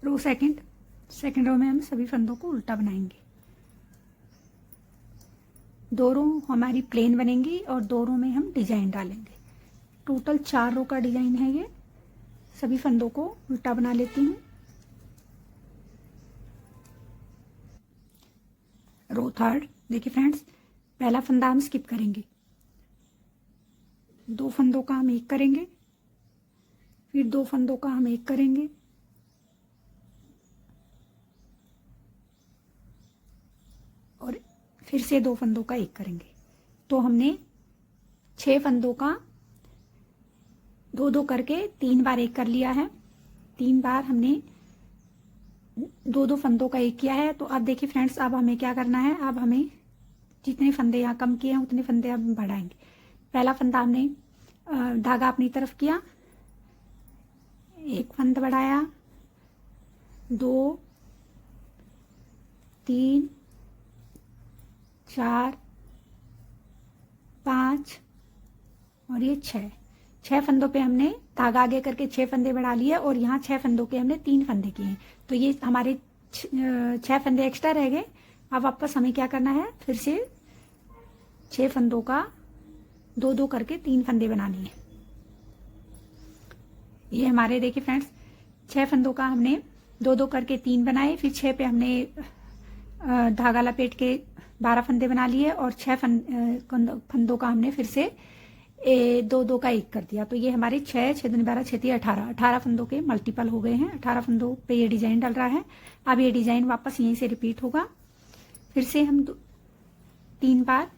रो सेकंड रो में हम सभी फंदों को उल्टा बनाएंगे। 2 रो हमारी प्लेन बनेंगी और 2 रो में हम डिजाइन डालेंगे। टोटल 4 रो का डिजाइन है ये। सभी फंदों को उल्टा बना लेती हूँ। रो थर्ड, देखिए फ्रेंड्स, पहला फंदा हम स्किप करेंगे। 2 फंदों का हम एक करेंगे, फिर 2 फंदों का हम एक करेंगे, और फिर से 2 फंदों का एक करेंगे। तो हमने 6 फंदों का 2-2 करके 3 बार एक कर लिया है। 3 बार हमने 2-2 फंदों का एक किया है। तो अब देखिए फ्रेंड्स, अब हमें क्या करना है। अब हमें जितने फंदे यहाँ कम किए हैं उतने फंदे हम बढ़ाएंगे। पहला फंदा हमने धागा अपनी तरफ किया, एक फंदा बढ़ाया, 2 3 4 5 और ये 6 फंदों पे हमने धागा आगे करके 6 फंदे बढ़ा लिए और यहाँ 6 फंदों के हमने 3 फंदे किए हैं। तो ये हमारे 6 फंदे एक्स्ट्रा रह गए। अब वापस हमें क्या करना है, फिर से 6 फंदों का 2-2 करके 3 फंदे बनाने हैं। ये हमारे देखिए फ्रेंड्स, 6 फंदों का हमने 2-2 करके 3 बनाए, फिर 6 पे हमने धागा लपेट के 12 फंदे बना लिए और 6 फंदों का हमने फिर से 2-2 का एक कर दिया। तो ये हमारे 6 6 दूनी 12 6 3 18 फंदों के मल्टीपल हो गए हैं। 18 फंदों पे ये डिजाइन डल रहा है। अब ये डिजाइन वापस यहीं से रिपीट होगा। फिर से हम 3 बार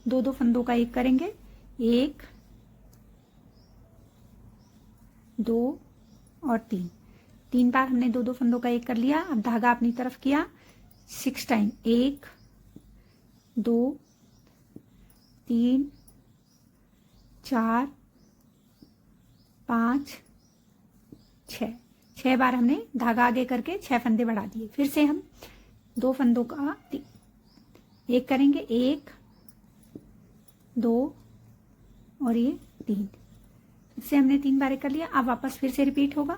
2-2 फंदों का एक करेंगे, 1 2 और 3 बार हमने 2-2 फंदों का एक कर लिया। अब धागा अपनी तरफ किया 6 टाइम, 1 2 3 4 5 6 बार हमने धागा आगे करके 6 फंदे बढ़ा दिए। फिर से हम 2 फंदों का एक करेंगे, 1 2 और ये 3। इससे हमने 3 बार कर लिया। अब वापस फिर से रिपीट होगा।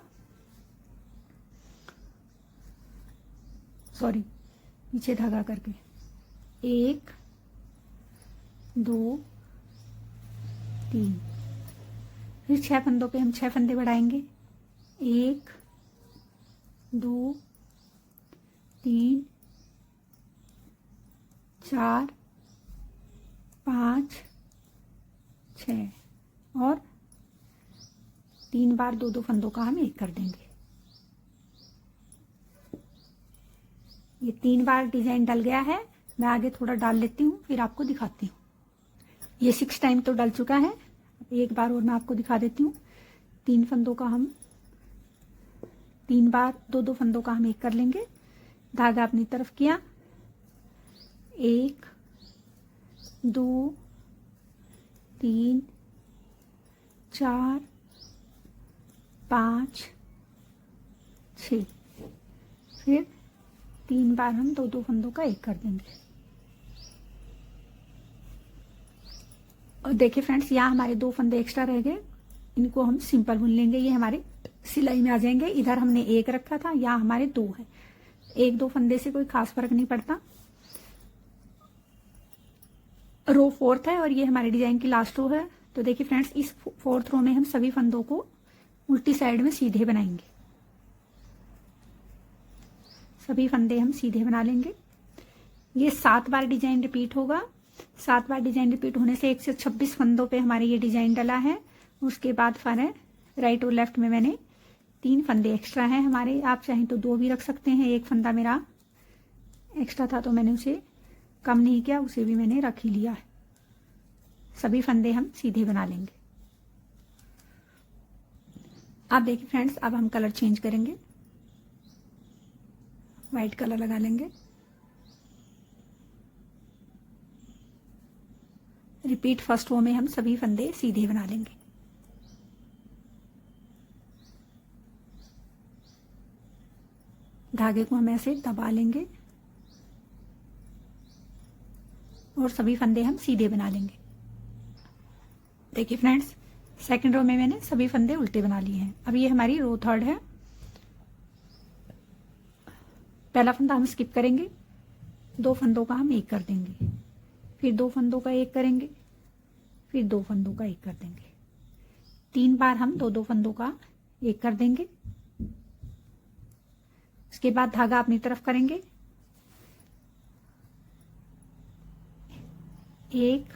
सॉरी, पीछे धागा करके 1 2 3। फिर 6 फंदों पे हम 6 फंदे बढ़ाएंगे, 1 2 3 4 5 6। 3 बार 2-2 फंदों का हम एक कर देंगे। ये 3 बार डिजाइन डल गया है। मैं आगे थोड़ा डाल लेती हूँ, फिर आपको दिखाती हूँ। ये 6 टाइम तो डल चुका है। एक बार और मैं आपको दिखा देती हूँ। 3 फंदों का हम 3 बार 2-2 फंदों का हम एक कर लेंगे। धागा अपनी तरफ किया, 1 2 3 4 5 6, फिर 3 बार हम 2-2 फंदों का एक कर देंगे। और देखिए फ्रेंड्स, यहाँ हमारे 2 फंदे एक्स्ट्रा रह गए, इनको हम सिंपल बुन लेंगे। ये हमारे सिलाई में आ जाएंगे। इधर हमने 1 रखा था, यहाँ हमारे 2 है। 1-2 फंदे से कोई खास फर्क नहीं पड़ता। रो 4th है और ये हमारे डिजाइन की लास्ट रो है। तो देखिए फ्रेंड्स, इस 4th रो में हम सभी फंदों को उल्टी साइड में सीधे बनाएंगे। सभी फंदे हम सीधे बना लेंगे। ये 7 बार डिजाइन रिपीट होगा। 7 बार डिजाइन रिपीट होने से 126 फंदों पे हमारे ये डिजाइन डला है। उसके बाद फिर राइट और लेफ्ट में मैंने 3 फंदे एक्स्ट्रा हैं हमारे। आप चाहें तो 2 भी रख सकते हैं। 1 फंदा मेरा एक्स्ट्रा था तो मैंने उसे कम नहीं किया, उसे भी मैंने रख ही लिया है। सभी फंदे हम सीधे बना लेंगे। अब देखिए फ्रेंड्स, अब हम कलर चेंज करेंगे। व्हाइट कलर लगा लेंगे। रिपीट फर्स्ट रो में हम सभी फंदे सीधे बना लेंगे। धागे को हम ऐसे दबा लेंगे और सभी फंदे हम सीधे बना लेंगे। देखिए फ्रेंड्स, सेकंड रो में मैंने सभी फंदे उल्टे बना लिए हैं। अब ये हमारी रो 3rd है। पहला फंदा हम स्किप करेंगे, 2 फंदों का हम एक कर देंगे, फिर 2 फंदों का एक करेंगे, फिर 2 फंदों का एक कर देंगे। 3 बार हम 2-2 फंदों का एक कर देंगे। उसके बाद धागा अपनी तरफ करेंगे, 1,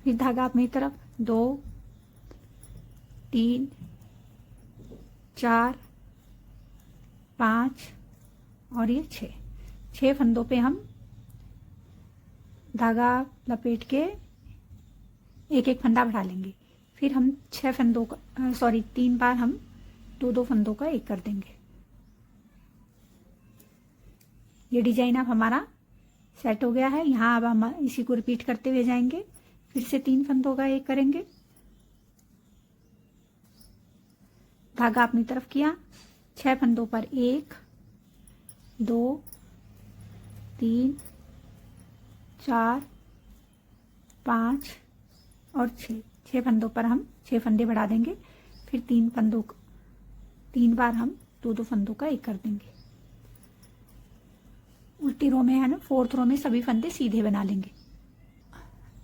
फिर धागा अपनी तरफ 2 3 4 5 और ये 6 फंदों पे हम धागा लपेट के एक एक फंदा बढ़ा लेंगे। फिर हम 3 बार हम 2-2 फंदों का एक कर देंगे। ये डिजाइन अब हमारा सेट हो गया है। यहाँ अब हम इसी को रिपीट करते हुए जाएंगे। फिर से 3 फंदों का एक करेंगे, धागा अपनी तरफ किया, 6 फंदों पर 1 2 3 4 5 और 6 फंदों पर हम 6 फंदे बढ़ा देंगे। फिर 3 बार हम 2-2 फंदों का एक कर देंगे। उल्टी रो में है ना, 4th रो में सभी फंदे सीधे बना लेंगे।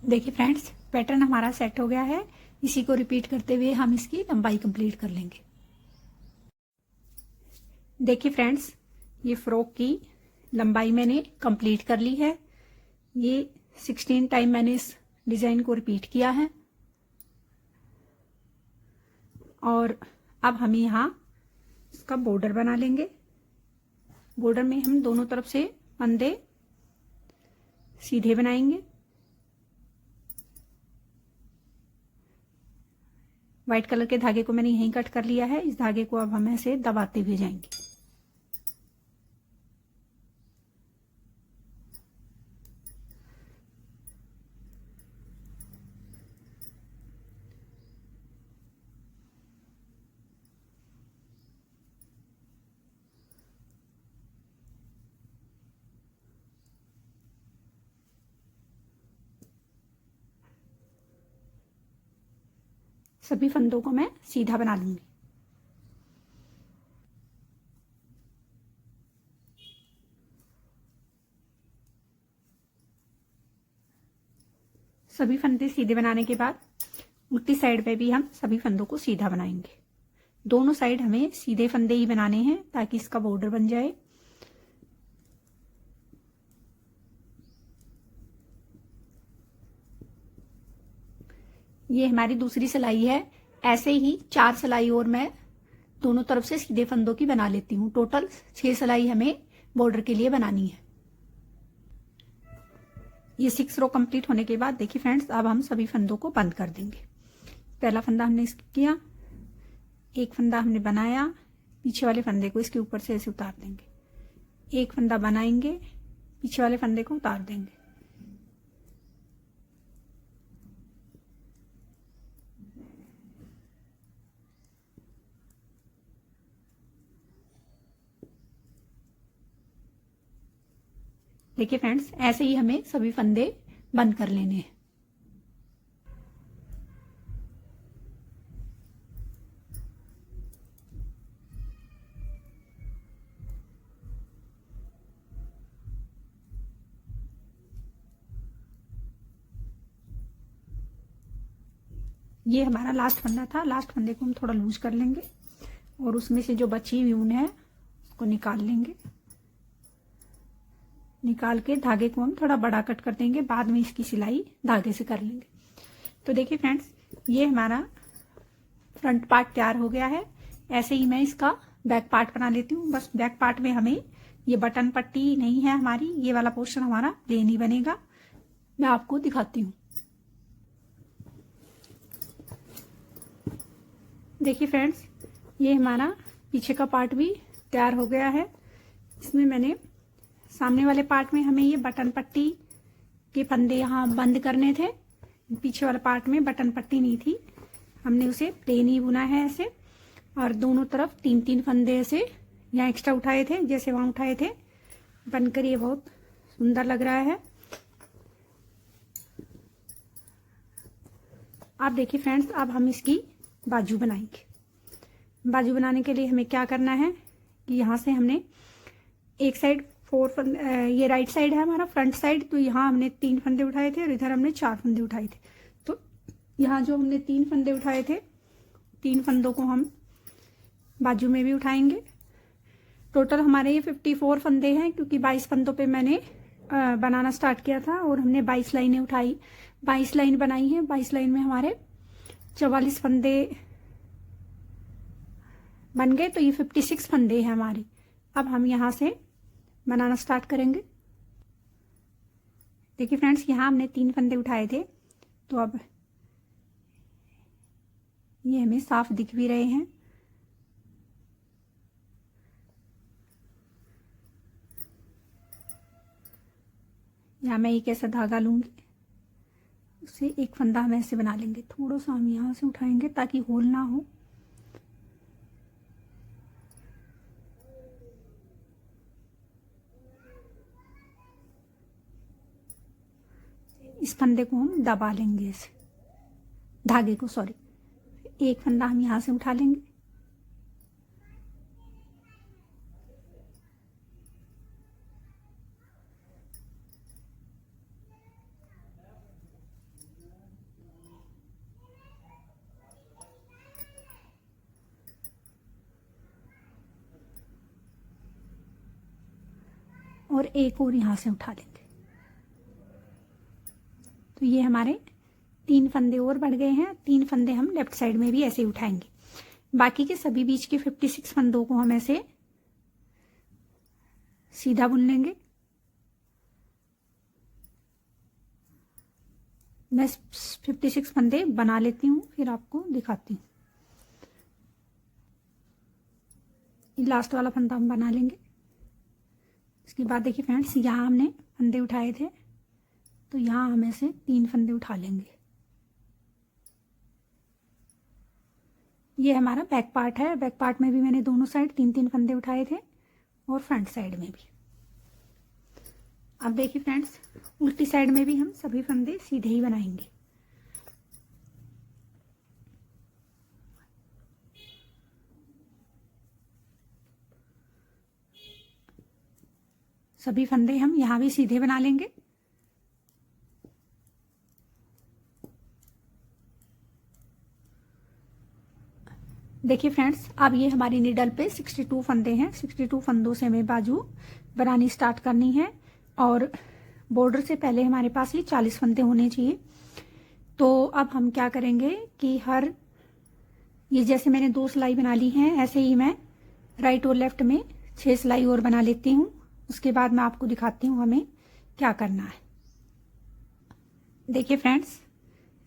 देखिए फ्रेंड्स, पैटर्न हमारा सेट हो गया है। इसी को रिपीट करते हुए हम इसकी लंबाई कंप्लीट कर लेंगे। देखिए फ्रेंड्स, ये फ्रॉक की लंबाई मैंने कंप्लीट कर ली है। ये 16 टाइम मैंने इस डिजाइन को रिपीट किया है। और अब हम यहाँ इसका बॉर्डर बना लेंगे। बॉर्डर में हम दोनों तरफ से फंदे सीधे बनाएंगे। व्हाइट कलर के धागे को मैंने यहीं कट कर लिया है। इस धागे को अब हम ऐसे दबाते हुए जाएंगे। सभी फंदों को मैं सीधा बना लूंगी। सभी फंदे सीधे बनाने के बाद उल्टी साइड पे भी हम सभी फंदों को सीधा बनाएंगे। दोनों साइड हमें सीधे फंदे ही बनाने हैं ताकि इसका बॉर्डर बन जाए। ये हमारी दूसरी सिलाई है। ऐसे ही 4 सिलाई और मैं दोनों तरफ से सीधे फंदों की बना लेती हूँ। टोटल 6 सिलाई हमें बॉर्डर के लिए बनानी है। ये 6 रो कंप्लीट होने के बाद देखिए फ्रेंड्स, अब हम सभी फंदों को बंद कर देंगे। पहला फंदा हमने किया, एक फंदा हमने बनाया, पीछे वाले फंदे को इसके ऊपर से ऐसे उतार देंगे, एक फंदा बनाएंगे, पीछे वाले फंदे को उतार देंगे। देखिए फ्रेंड्स, ऐसे ही हमें सभी फंदे बंद कर लेने हैं। ये हमारा लास्ट फंदा था। लास्ट फंदे को हम थोड़ा लूज कर लेंगे और उसमें से जो बची हुई ऊन है उसको निकाल लेंगे। निकाल के धागे को हम थोड़ा बड़ा कट कर देंगे, बाद में इसकी सिलाई धागे से कर लेंगे। तो देखिए फ्रेंड्स, ये हमारा फ्रंट पार्ट तैयार हो गया है। ऐसे ही मैं इसका बैक पार्ट बना लेती हूँ। बस बैक पार्ट में हमें ये बटन पट्टी नहीं है हमारी, ये वाला पोर्शन हमारा प्लेन ही बनेगा। मैं आपको दिखाती हूँ। देखिए फ्रेंड्स, ये हमारा पीछे का पार्ट भी तैयार हो गया है। इसमें मैंने सामने वाले पार्ट में हमें ये बटन पट्टी के फंदे यहाँ बंद करने थे। पीछे वाले पार्ट में बटन पट्टी नहीं थी, हमने उसे प्लेन ही बुना है ऐसे। और दोनों तरफ 3-3 फंदे ऐसे यहाँ एक्स्ट्रा उठाए थे, जैसे वहां उठाए थे। बनकर ये बहुत सुंदर लग रहा है। आप देखिए फ्रेंड्स, अब हम इसकी बाजू बनाएंगे। बाजू बनाने के लिए हमें क्या करना है कि यहाँ से हमने एक साइड 4 फंदे, ये राइट साइड है हमारा फ्रंट साइड, तो यहाँ हमने 3 फंदे उठाए थे और इधर हमने 4 फंदे उठाए थे। तो यहाँ जो हमने 3 फंदे उठाए थे, 3 फंदों को हम बाजू में भी उठाएंगे। टोटल हमारे ये 54 फंदे हैं, क्योंकि 22 फंदों पे मैंने बनाना स्टार्ट किया था और हमने 22 लाइनें उठाई, 22 लाइन बनाई है। 22 लाइन में हमारे 44 फंदे बन गए, तो ये 56 फंदे हैं हमारे। अब हम यहाँ से बनाना स्टार्ट करेंगे। देखिए फ्रेंड्स, यहाँ हमने 3 फंदे उठाए थे, तो अब ये हमें साफ दिख भी रहे हैं। यहाँ मैं एक ऐसा धागा लूंगी, उससे एक फंदा हम ऐसे बना लेंगे। थोड़ा सा हम यहाँ से उठाएंगे ताकि होल ना हो। इस फंदे को हम दबा लेंगे ऐसे, धागे को, सॉरी। एक फंदा हम यहाँ से उठा लेंगे, और एक और यहाँ से उठा लेंगे। तो ये हमारे 3 फंदे और बढ़ गए हैं। 3 फंदे हम लेफ्ट साइड में भी ऐसे उठाएंगे। बाकी के सभी बीच के 56 फंदों को हम ऐसे सीधा बुन लेंगे। मैं 56 फंदे बना लेती हूँ, फिर आपको दिखाती हूँ। लास्ट वाला फंदा हम बना लेंगे। इसके बाद देखिए फ्रेंड्स, यहाँ हमने फंदे उठाए थे, तो यहाँ हम ऐसे 3 फंदे उठा लेंगे। ये हमारा बैक पार्ट है। बैक पार्ट में भी मैंने दोनों साइड 3-3 फंदे उठाए थे और फ्रंट साइड में भी। अब देखिए फ्रेंड्स, उल्टी साइड में भी हम सभी फंदे सीधे ही बनाएंगे। सभी फंदे हम यहाँ भी सीधे बना लेंगे। देखिए फ्रेंड्स, अब ये हमारी नीडल पे 62 फंदे हैं। 62 फंदों से हमें बाजू बनानी स्टार्ट करनी है और बॉर्डर से पहले हमारे पास ये 40 फंदे होने चाहिए। तो अब हम क्या करेंगे कि हर ये जैसे मैंने 2 सिलाई बना ली है, ऐसे ही मैं राइट और लेफ्ट में 6 सिलाई और बना लेती हूँ। उसके बाद मैं आपको दिखाती हूँ हमें क्या करना है। देखिए फ्रेंड्स,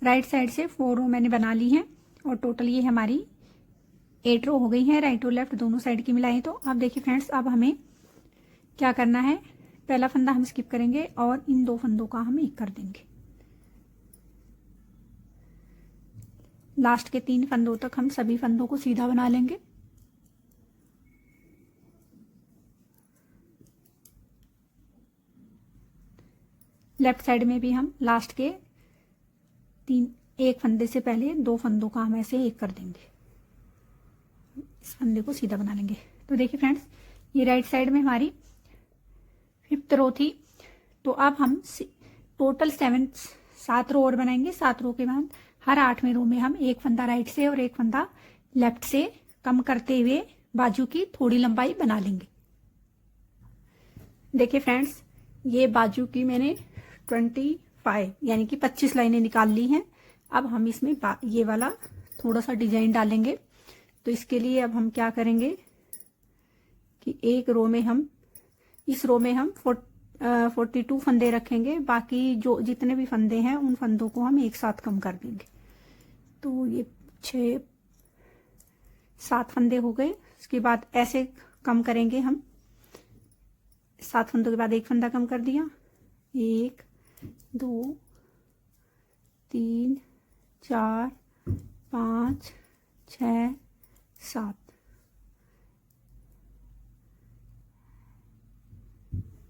राइट साइड से 4 रो मैंने बना ली है और टोटल ये हमारी 8 रो हो गई है, राइट और लेफ्ट दोनों साइड की मिलाई। तो अब देखिए फ्रेंड्स, अब हमें क्या करना है, पहला फंदा हम स्किप करेंगे और इन 2 फंदों का हम एक कर देंगे। लास्ट के 3 फंदों तक हम सभी फंदों को सीधा बना लेंगे। लेफ्ट साइड में भी हम लास्ट के 1 फंदे से पहले 2 फंदों का हम ऐसे एक कर देंगे, इस फंदे को सीधा बना लेंगे। तो देखिए फ्रेंड्स, ये राइट साइड में हमारी 5th रो थी। तो अब हम टोटल 7 रो और बनाएंगे। 7 रो के बाद हर 8वें रो में हम एक फंदा राइट से और एक फंदा लेफ्ट से कम करते हुए बाजू की थोड़ी लंबाई बना लेंगे। देखिए फ्रेंड्स, ये बाजू की मैंने 25 यानी कि 25 लाइनें निकाल ली हैं। अब हम इसमें ये वाला थोड़ा सा डिजाइन डालेंगे। तो इसके लिए अब हम क्या करेंगे कि एक रो में हम, इस रो में हम 42 फंदे रखेंगे। बाकी जो जितने भी फंदे हैं उन फंदों को हम एक साथ कम कर देंगे। तो ये 7 फंदे हो गए। उसके बाद ऐसे कम करेंगे हम, 7 फंदों के बाद एक फंदा कम कर दिया, 1 2 3 4 5 6 7।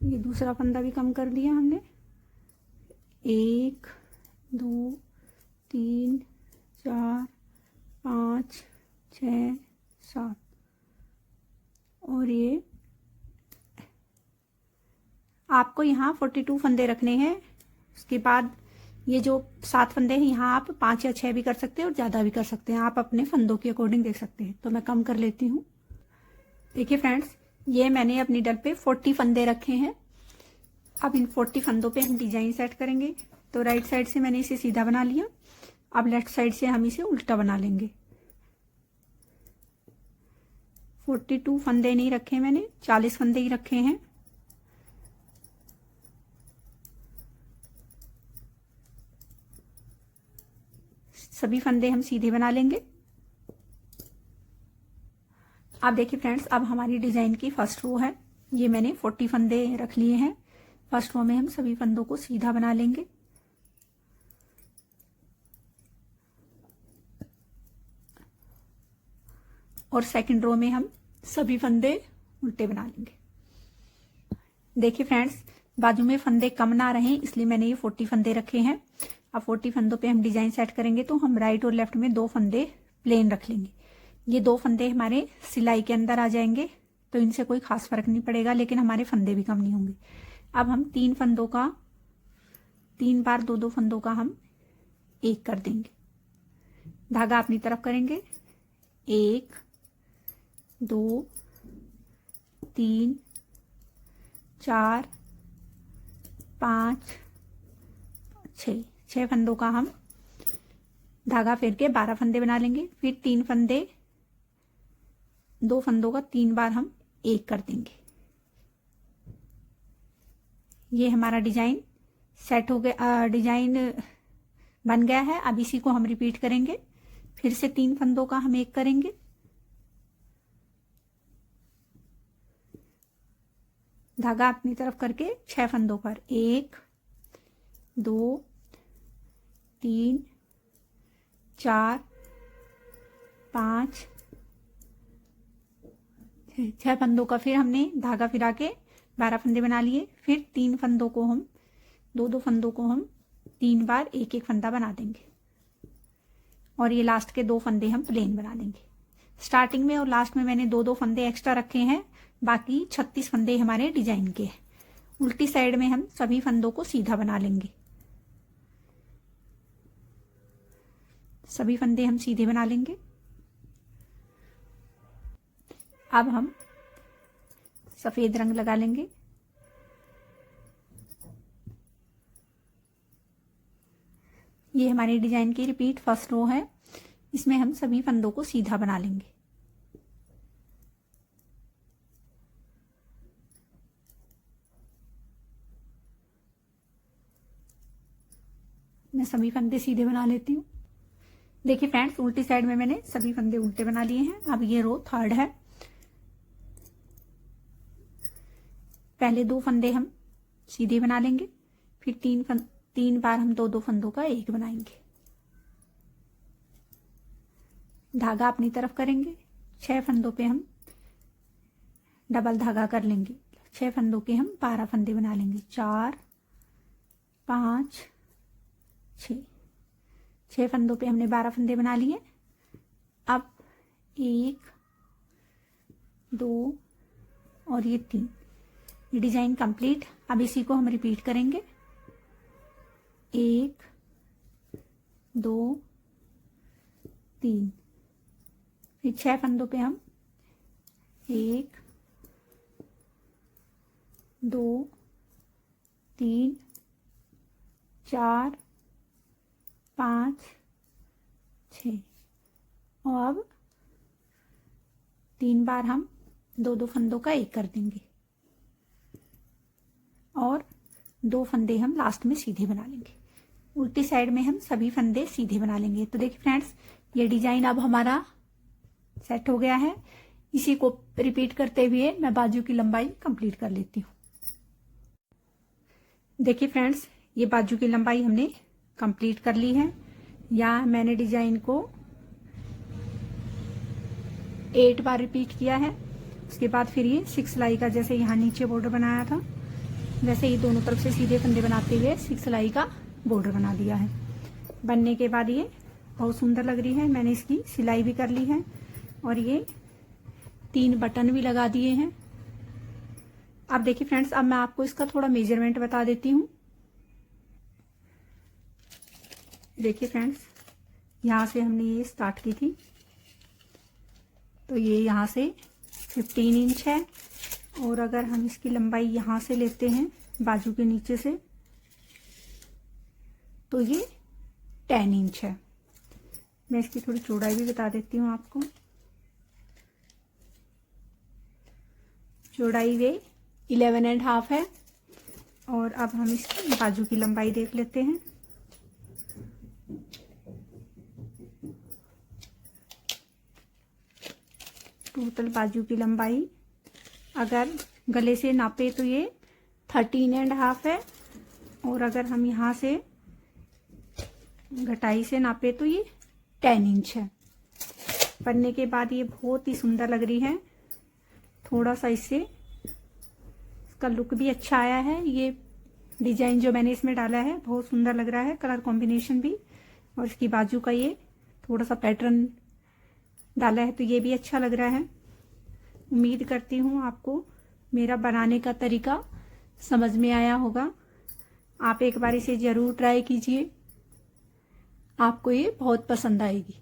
ये दूसरा फंदा भी कम कर दिया हमने, 1 2 3 4 5 6 7। और ये आपको यहाँ 42 फंदे रखने हैं। उसके बाद ये जो 7 फंदे हैं, यहाँ आप 5 या 6 भी कर सकते हैं और ज़्यादा भी कर सकते हैं, आप अपने फंदों के अकॉर्डिंग देख सकते हैं। तो मैं कम कर लेती हूँ। देखिए फ्रेंड्स, ये मैंने अपनी डर पे 40 फंदे रखे हैं। अब इन 40 फंदों पे हम डिजाइन सेट करेंगे। तो राइट साइड से मैंने इसे सीधा बना लिया। अब लेफ्ट साइड से हम इसे उल्टा बना लेंगे। 42 फंदे नहीं रखे मैंने, 40 फंदे ही रखे हैं। सभी फंदे हम सीधे बना लेंगे। अब देखिए फ्रेंड्स, अब हमारी डिजाइन की फर्स्ट रो है। ये मैंने 40 फंदे रख लिए हैं। फर्स्ट रो में हम सभी फंदों को सीधा बना लेंगे। और सेकंड रो में हम सभी फंदे उल्टे बना लेंगे। देखिए फ्रेंड्स, बाजू में फंदे कम ना रहें इसलिए मैंने ये 40 फंदे रखे हैं। अब 40 फंदों पे हम डिजाइन सेट करेंगे। तो हम राइट और लेफ्ट में 2 फंदे प्लेन रख लेंगे। ये 2 फंदे हमारे सिलाई के अंदर आ जाएंगे, तो इनसे कोई खास फर्क नहीं पड़ेगा, लेकिन हमारे फंदे भी कम नहीं होंगे। अब हम 3 फंदों का 3 बार 2-2 फंदों का हम एक कर देंगे। धागा अपनी तरफ करेंगे, 1 2 3 4 5 6 फंदों का हम धागा फेर के 12 फंदे बना लेंगे। फिर 3 फंदे, 2 फंदों का 3 बार हम एक कर देंगे। ये हमारा डिजाइन सेट हो गया, डिजाइन बन गया है। अब इसी को हम रिपीट करेंगे। फिर से 3 फंदों का हम एक करेंगे, धागा अपनी तरफ करके 6 फंदों पर 1 2 3 4 5 6 फंदों का फिर हमने धागा फिरा के 12 फंदे बना लिए। फिर 3 फंदों को हम 2-2 फंदों को हम 3 बार एक एक फंदा बना देंगे। और ये लास्ट के 2 फंदे हम प्लेन बना देंगे। स्टार्टिंग में और लास्ट में मैंने 2-2 फंदे एक्स्ट्रा रखे हैं, बाकी 36 फंदे हमारे डिजाइन के हैं। उल्टी साइड में हम सभी फंदों को सीधा बना लेंगे। सभी फंदे हम सीधे बना लेंगे। अब हम सफेद रंग लगा लेंगे। ये हमारी डिजाइन की रिपीट फर्स्ट रो है। इसमें हम सभी फंदों को सीधा बना लेंगे। मैं सभी फंदे सीधे बना लेती हूँ। देखिए फ्रेंड्स, उल्टी साइड में मैंने सभी फंदे उल्टे बना लिए हैं। अब ये रो थर्ड है। पहले 2 फंदे हम सीधे बना लेंगे, फिर 3 बार हम 2 फंदों का एक बनाएंगे। धागा अपनी तरफ करेंगे। 6 फंदों पे हम डबल धागा कर लेंगे। 6 फंदों के हम 12 फंदे बना लेंगे। 4 5 6 6 फंदों पे हमने 12 फंदे बना लिए। अब 1 2 और ये 3, ये डिजाइन कंप्लीट। अब इसी को हम रिपीट करेंगे। 1 2 3, फिर 6 फंदों पे हम 1 2 3 4 5 6 और अब 3 बार हम 2 फंदों का एक कर देंगे और 2 फंदे हम लास्ट में सीधे बना लेंगे। उल्टी साइड में हम सभी फंदे सीधे बना लेंगे। तो देखिए फ्रेंड्स, ये डिजाइन अब हमारा सेट हो गया है। इसी को रिपीट करते हुए मैं बाजू की लंबाई कंप्लीट कर लेती हूँ। देखिए फ्रेंड्स, ये बाजू की लंबाई हमने कंप्लीट कर ली है। यहाँ मैंने डिजाइन को 8 बार रिपीट किया है। उसके बाद फिर ये 6 सिलाई का, जैसे यहाँ नीचे बॉर्डर बनाया था वैसे ही दोनों तरफ से सीधे फंदे बनाते हुए 6 सिलाई का बॉर्डर बना दिया है। बनने के बाद ये बहुत सुंदर लग रही है। मैंने इसकी सिलाई भी कर ली है और ये 3 बटन भी लगा दिए हैं। अब देखिए फ्रेंड्स, अब मैं आपको इसका थोड़ा मेजरमेंट बता देती हूँ। देखिए फ्रेंड्स, यहाँ से हमने ये स्टार्ट की थी, तो ये यहाँ से 15 इंच है। और अगर हम इसकी लंबाई यहाँ से लेते हैं बाजू के नीचे से, तो ये 10 इंच है। मैं इसकी थोड़ी चौड़ाई भी बता देती हूँ आपको। चौड़ाई वे 11.5 है। और अब हम इसकी बाजू की लंबाई देख लेते हैं। टोटल बाजू की लंबाई अगर गले से नापे तो ये 13.5 है। और अगर हम यहाँ से घटाई से नापे तो ये 10 इंच है। बनने के बाद ये बहुत ही सुंदर लग रही है। थोड़ा सा इससे इसका लुक भी अच्छा आया है। ये डिजाइन जो मैंने इसमें डाला है बहुत सुंदर लग रहा है, कलर कॉम्बिनेशन भी। और इसकी बाजू का ये थोड़ा सा पैटर्न डाला है तो ये भी अच्छा लग रहा है। उम्मीद करती हूँ आपको मेरा बनाने का तरीका समझ में आया होगा। आप एक बार इसे जरूर ट्राई कीजिए, आपको ये बहुत पसंद आएगी।